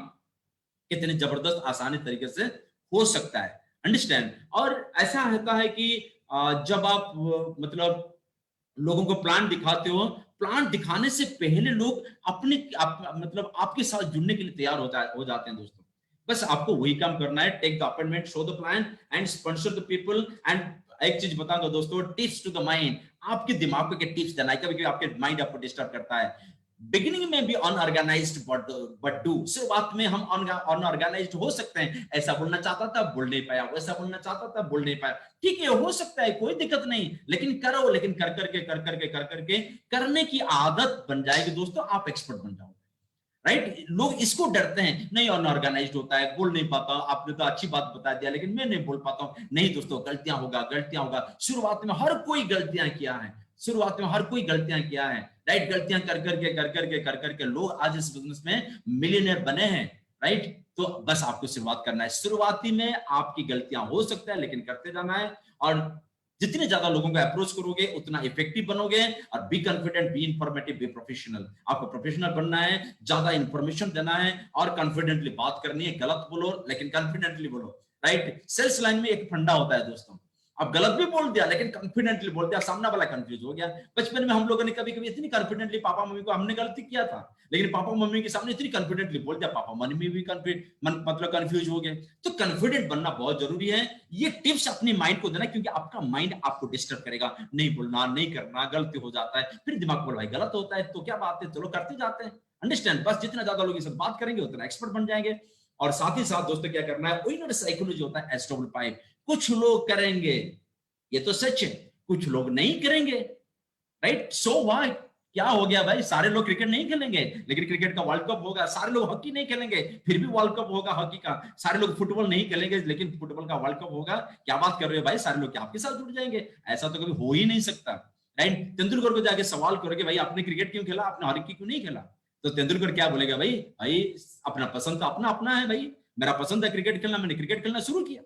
कितने जबरदस्त आसानी तरीके से हो सकता है। अंडरस्टैंड। और ऐसा होता है कि जब आप मतलब लोगों को प्लान दिखाते हो, प्लान दिखाने से पहले लोग अपने मतलब आपके साथ जुड़ने के लिए तैयार हो जाते हैं दोस्तों। बस आपको वही काम करना है, take the appointment, show the plan and sponsor the people. And एक चीज बताऊंगा दोस्तों, टिप्स टू द माइंड, आपके दिमाग को क्या टिप्स देना है। कभी आपके माइंड आपको डिस्टर्ब करता है। बिगिनिंग में भी अनऑर्गेनाइज्ड बट डू, शुरुआत में हम अनऑर्गेनाइज्ड हो सकते हैं। ऐसा बोलना चाहता था बोल नहीं पाया, वैसा बोलना चाहता था बोल नहीं पाया, ठीक है हो सकता है, कोई दिक्कत नहीं, लेकिन करो। लेकिन कर करके करने की आदत बन जाएगी दोस्तों, आप एक्सपर्ट बन जाओगे। राइट। लोग इसको डरते हैं, नहीं अनऑर्गेनाइज्ड होता है, बोल नहीं पाता, आपने तो अच्छी बात बता दिया लेकिन मैं नहीं बोल पाता हूं। नहीं दोस्तों, गलतियां होगा। शुरुआत में हर कोई गलतियां किया है, शुरुआत में हर कोई गलतियां किया है। राइट। गलतियां कर करके लोग आज इस बिजनेस में मिलियनेयर बने हैं। राइट। तो बस आपको शुरुआत करना है। शुरुआती में आपकी गलतियां हो सकता है, लेकिन करते जाना है। और जितने ज्यादा लोगों को अप्रोच करोगे उतना इफेक्टिव बनोगे। और be confident, be informative, be professional. आपको प्रोफेशनल बनना है, ज्यादा इंफॉर्मेशन देना है और कॉन्फिडेंटली बात करनी है। गलत बोलो लेकिन कॉन्फिडेंटली बोलो। राइट। सेल्स लाइन में एक फंडा होता है दोस्तों, अब गलत भी बोल दिया लेकिन कॉन्फिडेंटली बोल दिया, सामने वाला कंफ्यूज हो गया। बचपन में हम लोगों ने कभी कभी इतनी कॉन्फिडेंटली पापा मम्मी को, हमने गलती किया था लेकिन पापा मम्मी के सामने इतनी कॉन्फिडेंटली बोल दिया, पापा मम्मी भी मतलब कंफ्यूज हो गए। तो कॉन्फिडेंट बनना बहुत जरूरी है। ये टिप्स अपनी माइंड को देना, क्योंकि आपका माइंड आपको डिस्टर्ब करेगा, नहीं बोलना, नहीं करना, गलती हो जाता है, फिर दिमाग बोल भाई गलत होता है तो क्या बात है, चलो करते जाते हैं। अंडरस्टैंड। बस जितना ज्यादा लोग इस बात करेंगे उतना एक्सपर्ट बन जाएंगे। और साथ ही साथ दोस्तों क्या करना है, विनर साइकोलॉजी होता है S5। कुछ लोग करेंगे, ये तो सच है, कुछ लोग नहीं करेंगे। राइट। सो व्हाट, क्या हो गया भाई, सारे लोग क्रिकेट नहीं खेलेंगे लेकिन क्रिकेट का वर्ल्ड कप होगा। सारे लोग हॉकी नहीं खेलेंगे फिर भी वर्ल्ड कप होगा हॉकी का। सारे लोग फुटबॉल नहीं खेलेंगे लेकिन फुटबॉल का वर्ल्ड कप होगा। क्या बात कर रहे हो भाई, सारे लोग क्या आपके साथ जुड़ जाएंगे? ऐसा तो कभी हो ही नहीं सकता। राइट। तेंदुलकर को जाके सवाल करोगे भाई आपने क्रिकेट क्यों खेला, आपने हॉकी क्यों नहीं खेला, तो तेंदुलकर क्या बोलेगा, भाई भाई अपना पसंद तो अपना अपना है भाई, मेरा पसंद है क्रिकेट खेलना, मैंने क्रिकेट खेलना शुरू किया।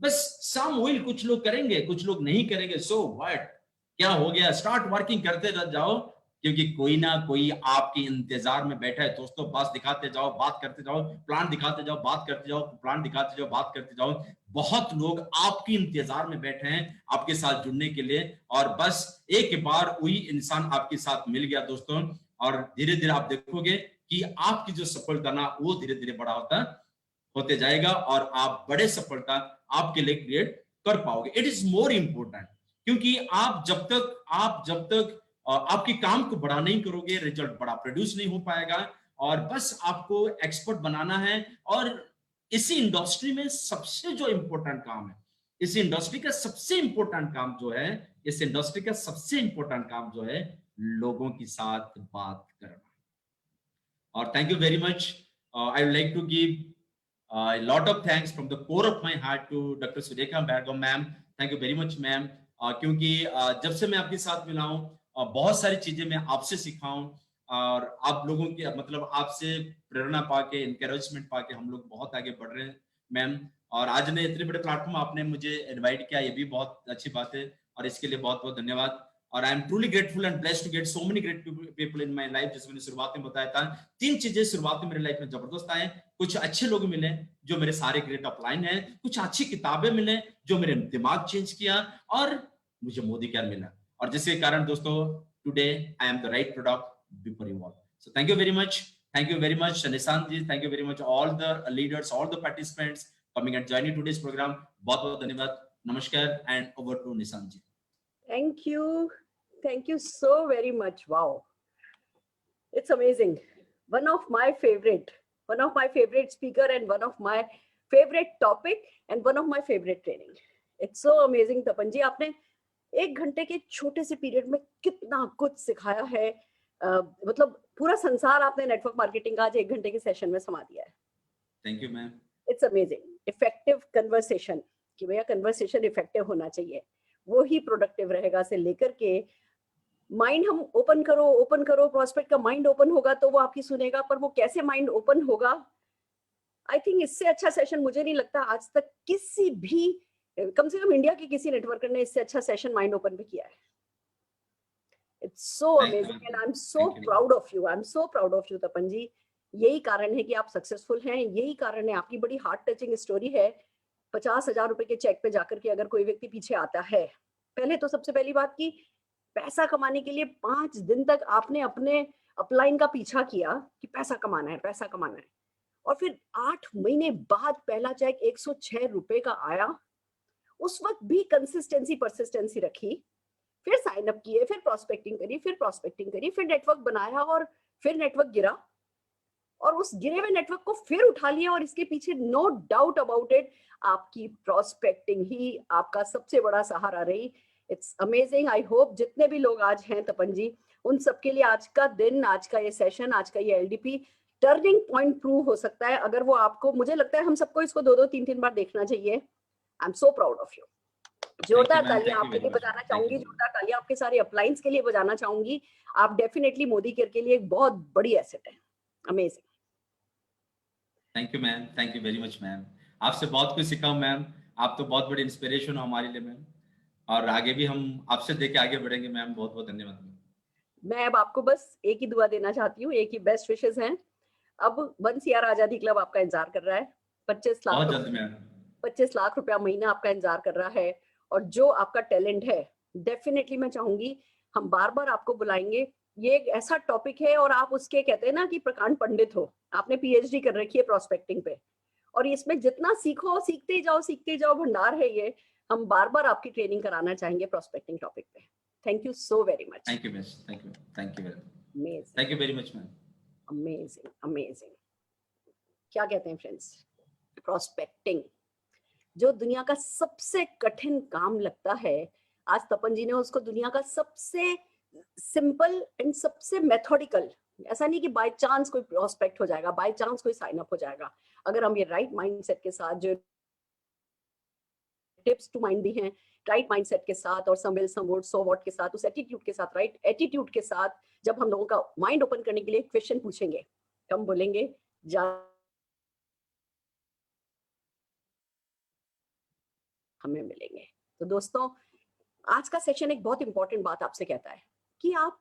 बस सम विल, कुछ लोग करेंगे कुछ लोग नहीं करेंगे। सो व्हाट, क्या हो गया, स्टार्ट वर्किंग करते जाओ, क्योंकि कोई ना कोई आपके इंतजार में बैठा है दोस्तों। बस दिखाते जाओ, बात करते जाओ, प्लान दिखाते जाओ, बात करते जाओ, प्लान दिखाते जाओ, बात करते जाओ। बहुत लोग आपके इंतजार में बैठे हैं आपके साथ जुड़ने के लिए। और बस एक बार वही इंसान आपके साथ मिल गया दोस्तों, और धीरे धीरे आप देखोगे कि आपकी जो सफलता ना वो धीरे धीरे बड़ा होते जाएगा और आप बड़े सफलता आपके लिए क्रिएट कर पाओगे। इट इज मोर इंपोर्टेंट, क्योंकि आप जब तक आपके काम को बड़ा नहीं करोगे, रिजल्ट बड़ा प्रोड्यूस नहीं हो पाएगा। और बस आपको एक्सपर्ट बनाना है। और इसी इंडस्ट्री में सबसे जो इंपॉर्टेंट काम है, इस इंडस्ट्री का सबसे इंपॉर्टेंट काम जो है, इस इंडस्ट्री का सबसे इंपॉर्टेंट काम जो है, लोगों के साथ बात करना। और thank you very much. I would like to give a lot of thanks from the core of my heart to Dr. Sudhekha Bhargava ma'am. Thank you very much ma'am. क्योंकि जब से मैं आपके साथ मिला हूँ बहुत सारी चीजें मैं आपसे सीखा हूँ, और आप लोगों के मतलब आपसे प्रेरणा पाके, इंकरेजमेंट पाके हम लोग बहुत आगे बढ़ रहे हैं मैम। और आज ने इतने बड़े प्लेटफॉर्म आपने मुझे इनवाइट किया, ये भी बहुत अच्छी बात है, और इसके लिए बहुत बहुत धन्यवाद। और I am truly grateful and blessed to get so many great people in my life. जैसे मैंने शुरुआत में बताया था, 3 चीजें शुरुआत में मेरे लाइफ में जबरदस्त आए। कुछ अच्छे लोग मिले जो मेरे सारे ग्रेट अपलाइन है, कुछ अच्छी किताबें मिले जो मेरे दिमाग चेंज किया, और मुझे मोदी केयर मिला। और जिसके कारण दोस्तों today I am the right product before you all. So thank you very much, thank you very much Nishant ji, thank you very much all the leaders, all the participants coming and joining today's programme. बहुत बहुत धन्यवाद, नमस्कार and over to Nishant ji. Thank you so very much. Wow, it's amazing. One of my favorite speaker and one of my favorite topic and one of my favorite training. It's so amazing, तपन जी, आपने 1 घंटे के छोटे से पीरियड में कितना कुछ सिखाया है. मतलब पूरा संसार आपने नेटवर्क मार्केटिंग का आज 1 घंटे के सेशन में समा दिया है. Thank you ma'am. It's amazing. Effective conversation, कि भैया कन्वर्सेशन इफेक्टिव होना चाहिए, वो ही प्रोडक्टिव रहेगा से लेकर के माइंड हम ओपन करो, प्रोस्पेक्ट का माइंड ओपन होगा तो वो आपकी सुनेगा, पर वो कैसे माइंड ओपन होगा, आई थिंक इससे अच्छा सेशन मुझे नहीं लगता आज तक किसी भी, कम से कम इंडिया के किसी नेटवर्कर ने इससे अच्छा सेशन माइंड ओपन पे किया है. It's so amazing and I am so proud of you. I am so proud of you Tapan ji. यही कारण है कि आप सक्सेसफुल हैं, यही कारण है, आपकी बड़ी हार्ट टचिंग स्टोरी है. 50,000 रुपए के चेक पे जाकर के अगर कोई व्यक्ति पीछे आता है, पहले तो सबसे पहली बात की पैसा कमाने के लिए 5 दिन तक आपने अपने अपलाइन का पीछा किया कि पैसा कमाना है, और फिर 8 महीने बाद पहला चेक 106 रुपए का आया. उस वक्त भी कंसिस्टेंसी परसिस्टेंसी रखी, फिर साइन अप किए, फिर प्रोस्पेक्टिंग करी, फिर नेटवर्क बनाया और फिर नेटवर्क गिरा और उस गिरे हुए नेटवर्क को फिर उठा लिया. और इसके पीछे नो डाउट अबाउट इट आपकी प्रोस्पेक्टिंग ही आपका सबसे बड़ा सहारा रही. It's amazing. आई होप जितने भी लोग आज हैं तपन जी, उन सबके लिए आज का दिन, आज का ये सेशन, आज का ये एलडीपी टर्निंग पॉइंट प्रूव हो सकता है. अगर वो आपको, मुझे लगता है हम सबको इसको 2-2, 3-3 बार देखना चाहिए. आई am so proud of you. जोरदार तालियां आपके लिए बजाना चाहूंगी, जोरदार तालियां आपके सारे अपलाइंस के लिए बजाना चाहूंगी. आप डेफिनेटली मोदी केयर के लिए एक बहुत बड़ी एसेट है. Amazing. Thank you ma'am. Thank you very much ma'am. आपसे बहुत कुछ सीखा हूं मैम. आप तो बहुत बड़ी इंस्पिरेशन हो हमारे लिए मैम, और आगे भी हम आपसे देख के आगे बढ़ेंगे मैम. बहुत बहुत धन्यवाद. मैं अब आपको बस एक ही दुआ देना चाहती हूँ, एक ही बेस्ट विशेस हैं. अब 1 CR आजादी क्लब आपका इंतजार कर रहा है. 25 लाख रुपया महीना आपका इंतजार कर रहा है. और जो आपका टैलेंट है, डेफिनेटली मैं चाहूंगी हम बार बार आपको बुलाएंगे. ये एक ऐसा टॉपिक है और आप उसके, कहते हैं ना कि प्रकांड पंडित हो, आपने PhD कर रखी है प्रोस्पेक्टिंग पे, और इसमें जितना सीखो सीखते ही जाओ, भंडार है ये. हम बार बार आपकी ट्रेनिंग कराना चाहेंगे प्रोस्पेक्टिंग टॉपिक पे. Thank you so very much. Thank you miss. Thank you very much. Thank you very much ma'am. Amazing. क्या कहते हैं फ्रेंड्स, प्रोस्पेक्टिंग जो दुनिया का सबसे कठिन काम लगता है, आज तपन जी ने उसको दुनिया का सबसे सिंपल एंड सबसे मेथोडिकल, ऐसा नहीं कि बाय चांस कोई प्रोस्पेक्ट हो जाएगा, बाय चांस कोई साइन अप हो जाएगा. अगर हम ये राइट माइंडसेट के साथ, जो टिप्स टू माइंड दी हैं, राइट माइंडसेट के साथ और some will some would so what के साथ, उस एटीट्यूड के साथ, राइट एटीट्यूड के साथ, जब हम लोगों का माइंड ओपन करने के लिए क्वेश्चन पूछेंगे, हम बोलेंगे हमें मिलेंगे. तो दोस्तों, आज का सेशन एक बहुत इंपॉर्टेंट बात आपसे कहता है कि आप,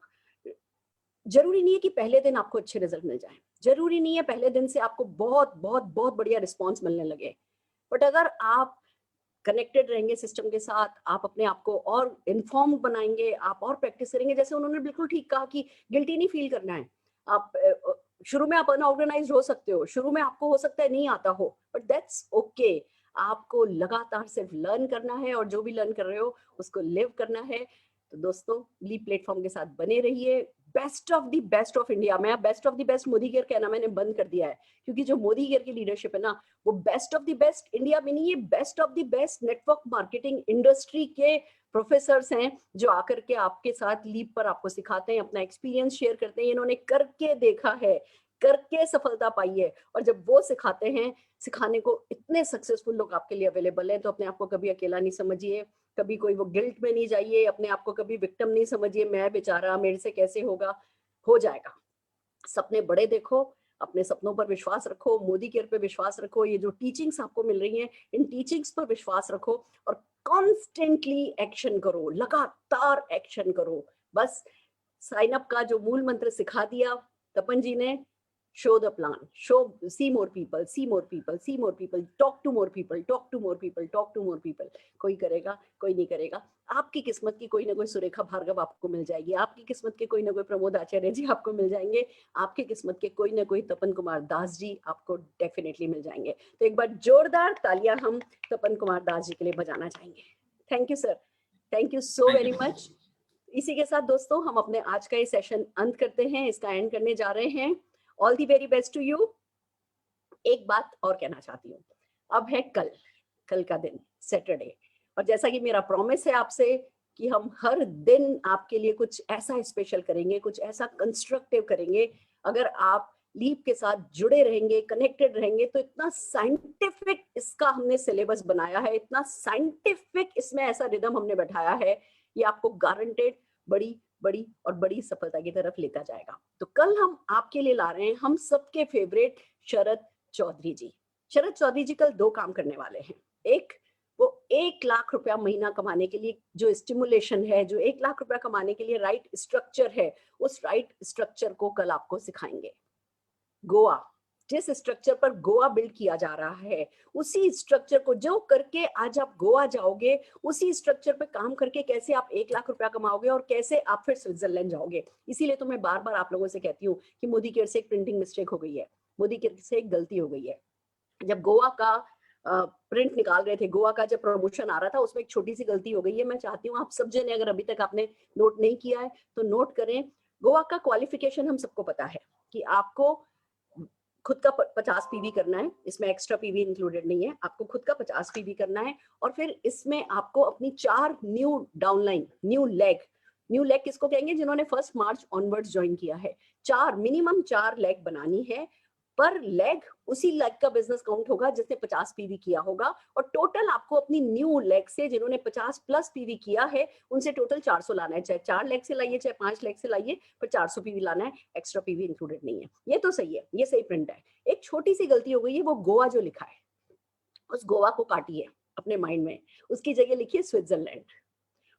जरूरी नहीं है कि पहले दिन आपको अच्छे रिजल्ट मिल जाए, जरूरी नहीं है पहले दिन से आपको बहुत बहुत बहुत बढ़िया रिस्पॉन्स मिलने लगे, बट अगर आप कनेक्टेड रहेंगे सिस्टम के साथ, आप अपने आप को और इन्फॉर्म बनाएंगे, आप और प्रैक्टिस करेंगे. जैसे उन्होंने बिल्कुल ठीक कहा कि गिल्टी नहीं फील करना है. आप शुरू में आप अनऑर्गेनाइज्ड हो सकते हो, शुरू में आपको हो सकता है नहीं आता हो, बट दैट्स ओके. आपको लगातार सिर्फ लर्न करना है और जो भी लर्न कर रहे हो उसको लिव करना है. तो दोस्तों, लीप प्लेटफॉर्म के साथ बने रहिए. Best of the best of India, मैं best of the best Modicare कहना मैंने बंद कर दिया है, क्योंकि जो मोदी केयर की लीडरशिप है ना, वो best of the best India में नहीं है, best of the best network marketing industry के प्रोफेसर्स हैं, जो आकर के आपके साथ लीप पर आपको सिखाते हैं, अपना एक्सपीरियंस शेयर करते हैं. इन्होंने करके देखा है, करके सफलता पाई है, और जब वो सिखाते हैं, सिखाने को इतने सक्सेसफुल लोग आपके लिए अवेलेबल हैं. तो अपने आप को कभी अकेला नहीं समझिए, कभी कोई वो गिल्ट में नहीं जाइए, अपने आप को कभी विक्टिम नहीं समझिए, मैं बेचारा, मेरे से कैसे होगा. हो जाएगा. सपने बड़े देखो, अपने सपनों पर विश्वास रखो, मोदी केयर पे विश्वास रखो, ये जो टीचिंग्स आपको मिल रही हैं, इन टीचिंग्स पर विश्वास रखो और कॉन्स्टेंटली एक्शन करो, लगातार एक्शन करो. बस साइन अप का जो मूल मंत्र सिखा दिया तपन जी ने, show the plan, see more people, talk to more people. कोई करेगा, कोई नहीं करेगा. आपकी किस्मत की कोई ना कोई सुरेखा भार्गव आपको मिल जाएगी, आपकी किस्मत के कोई ना कोई प्रमोद आचार्य जी आपको मिल जाएंगे, आपकी किस्मत के कोई ना कोई तपन कुमार दास जी आपको डेफिनेटली मिल जाएंगे. तो एक बार जोरदार तालियां हम तपन कुमार दास जी के लिए बजाना चाहेंगे. Thank you sir, thank you so very much. इसी के साथ दोस्तों, हम अपने आज का ये सेशन अंत करते हैं, इसका एंड करने जा रहे हैं. All the very best to you. एक बात और कहना चाहती हूँ, अब है कल का दिन सैटरडे, और जैसा कि मेरा प्रॉमिस है आपसे कि हम हर दिन आपके लिए कुछ ऐसा स्पेशल करेंगे, कुछ ऐसा कंस्ट्रक्टिव करेंगे। अगर आप लीप के साथ जुड़े रहेंगे, कनेक्टेड रहेंगे, तो इतना साइंटिफिक इसका हमने सिलेबस बनाया है, इतना साइंटिफिक इसमें ऐसा रिदम हमने बैठाया है, ये आपको गारंटेड बड़ी सफलता की तरफ लेकर जाएगा। तो कल हम आपके लिए ला रहे हैं हम सबके फेवरेट शरद चौधरी जी। शरद चौधरी जी कल 2 काम करने वाले हैं। एक, वो 1 लाख रुपया महीना कमाने के लिए जो स्टिमुलेशन है, जो 1 लाख रुपया कमाने के लिए राइट स्ट्रक्चर है, उस राइट स्ट्रक्चर को कल आपको सिखाएंगे। गोवा, जिस स्ट्रक्चर पर गोवा बिल्ड किया जा रहा है, उसी स्ट्रक्चर को जो करके आज आप गोवा जाओगे, उसी स्ट्रक्चर पे काम करके कैसे आप 1 लाख रुपया कमाओगे और कैसे आप फिर स्विट्जरलैंड जाओगे। इसीलिए तो मैं बार बार आप लोगों से कहती हूँ कि मोदी केयर से एक प्रिंटिंग मिस्टेक हो गई है, मोदी केयर से एक गलती हो गई है। जब गोवा का प्रिंट निकाल रहे थे, गोवा का जब प्रमोशन आ रहा था, उसमें एक छोटी सी गलती हो गई है। मैं चाहती हूँ आप सब जने, अगर अभी तक आपने नोट नहीं किया है तो नोट करें। गोवा का क्वालिफिकेशन हम सबको पता है कि आपको खुद का 50 पीवी करना है, इसमें एक्स्ट्रा पीवी इंक्लूडेड नहीं है, आपको खुद का 50 पीवी करना है, और फिर इसमें आपको अपनी 4 न्यू डाउनलाइन, न्यू लेग किसको कहेंगे, जिन्होंने 1 मार्च ऑनवर्ड्स ज्वाइन किया है, मिनिमम 4 लेग बनानी है। पर लेग उसी लेग का बिजनेस काउंट होगा जिसने 50 पीवी किया होगा, और टोटल आपको अपनी न्यू लेग से, जिन्होंने 50 प्लस पीवी किया है, उनसे टोटल 400 लाना है। चाहे 4 लेग से लाइए, चाहे 5 लेग से लाइए, पर 400 पीवी लाना है, एक्स्ट्रा पीवी इंक्लूडेड नहीं है। ये तो सही है, ये सही प्रिंट है। एक छोटी सी गलती हो गई है, वो गोवा जो लिखा है, उस गोवा को काटिए अपने माइंड में, उसकी जगह लिखिए स्विट्जरलैंड।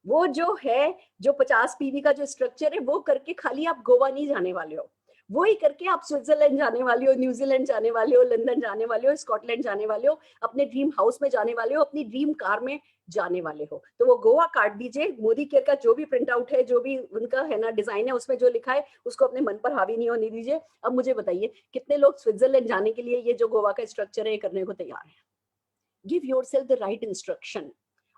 वो जो है, जो 50 पीवी का जो स्ट्रक्चर है, वो करके खाली आप गोवा नहीं जाने वाले हो, वो ही करके आप स्विट्जरलैंड जाने वाले हो, न्यूजीलैंड जाने वाले हो, लंदन जाने वाले हो, स्कॉटलैंड जाने वाले हो, अपने ड्रीम हाउस में जाने वाले हो, अपनी ड्रीम कार में जाने वाले हो। तो वो गोवा काट दीजिए। मोदी केयर का जो भी प्रिंट आउट है, जो भी उनका है ना डिजाइन है, उसमें जो लिखा है उसको अपने मन पर हावी नहीं होने दीजिए। अब मुझे बताइए, कितने लोग स्विट्जरलैंड जाने के लिए ये जो गोवा का स्ट्रक्चर है, ये करने को तैयार है? Give yourself the right instruction.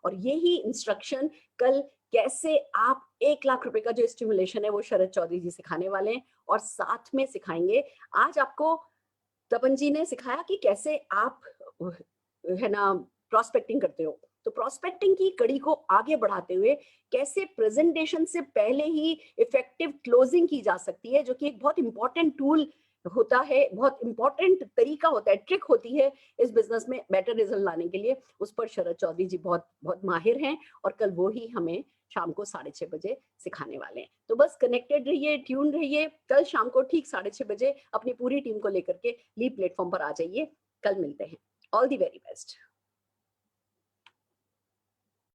और यही इंस्ट्रक्शन कल कैसे आप 1 लाख रुपए का जो स्टिमुलेशन है, वो शरद चौधरी जी सिखाने वाले हैं, और साथ में सिखाएंगे। आज आपको तपन जी ने सिखाया कि कैसे आप है ना प्रोस्पेक्टिंग करते हो, तो प्रोस्पेक्टिंग की कड़ी को आगे बढ़ाते हुए कैसे प्रेजेंटेशन से पहले ही इफेक्टिव क्लोजिंग की जा सकती है, जो कि एक बहुत इंपॉर्टेंट टूल होता है, बहुत इंपॉर्टेंट तरीका होता है, ट्रिक होती है इस बिजनेस में बेटर रिजल्ट लाने के लिए। उस पर शरद चौधरी जी बहुत बहुत माहिर हैं, और कल वो ही हमें शाम को 6:30 बजे सिखाने वाले हैं। तो बस कनेक्टेड रहिए, ट्यून रहिए। कल शाम को ठीक 6:30 बजे अपनी पूरी टीम को लेकर के लीप प्लेटफॉर्म पर आ जाइए। कल मिलते हैं। All the very best.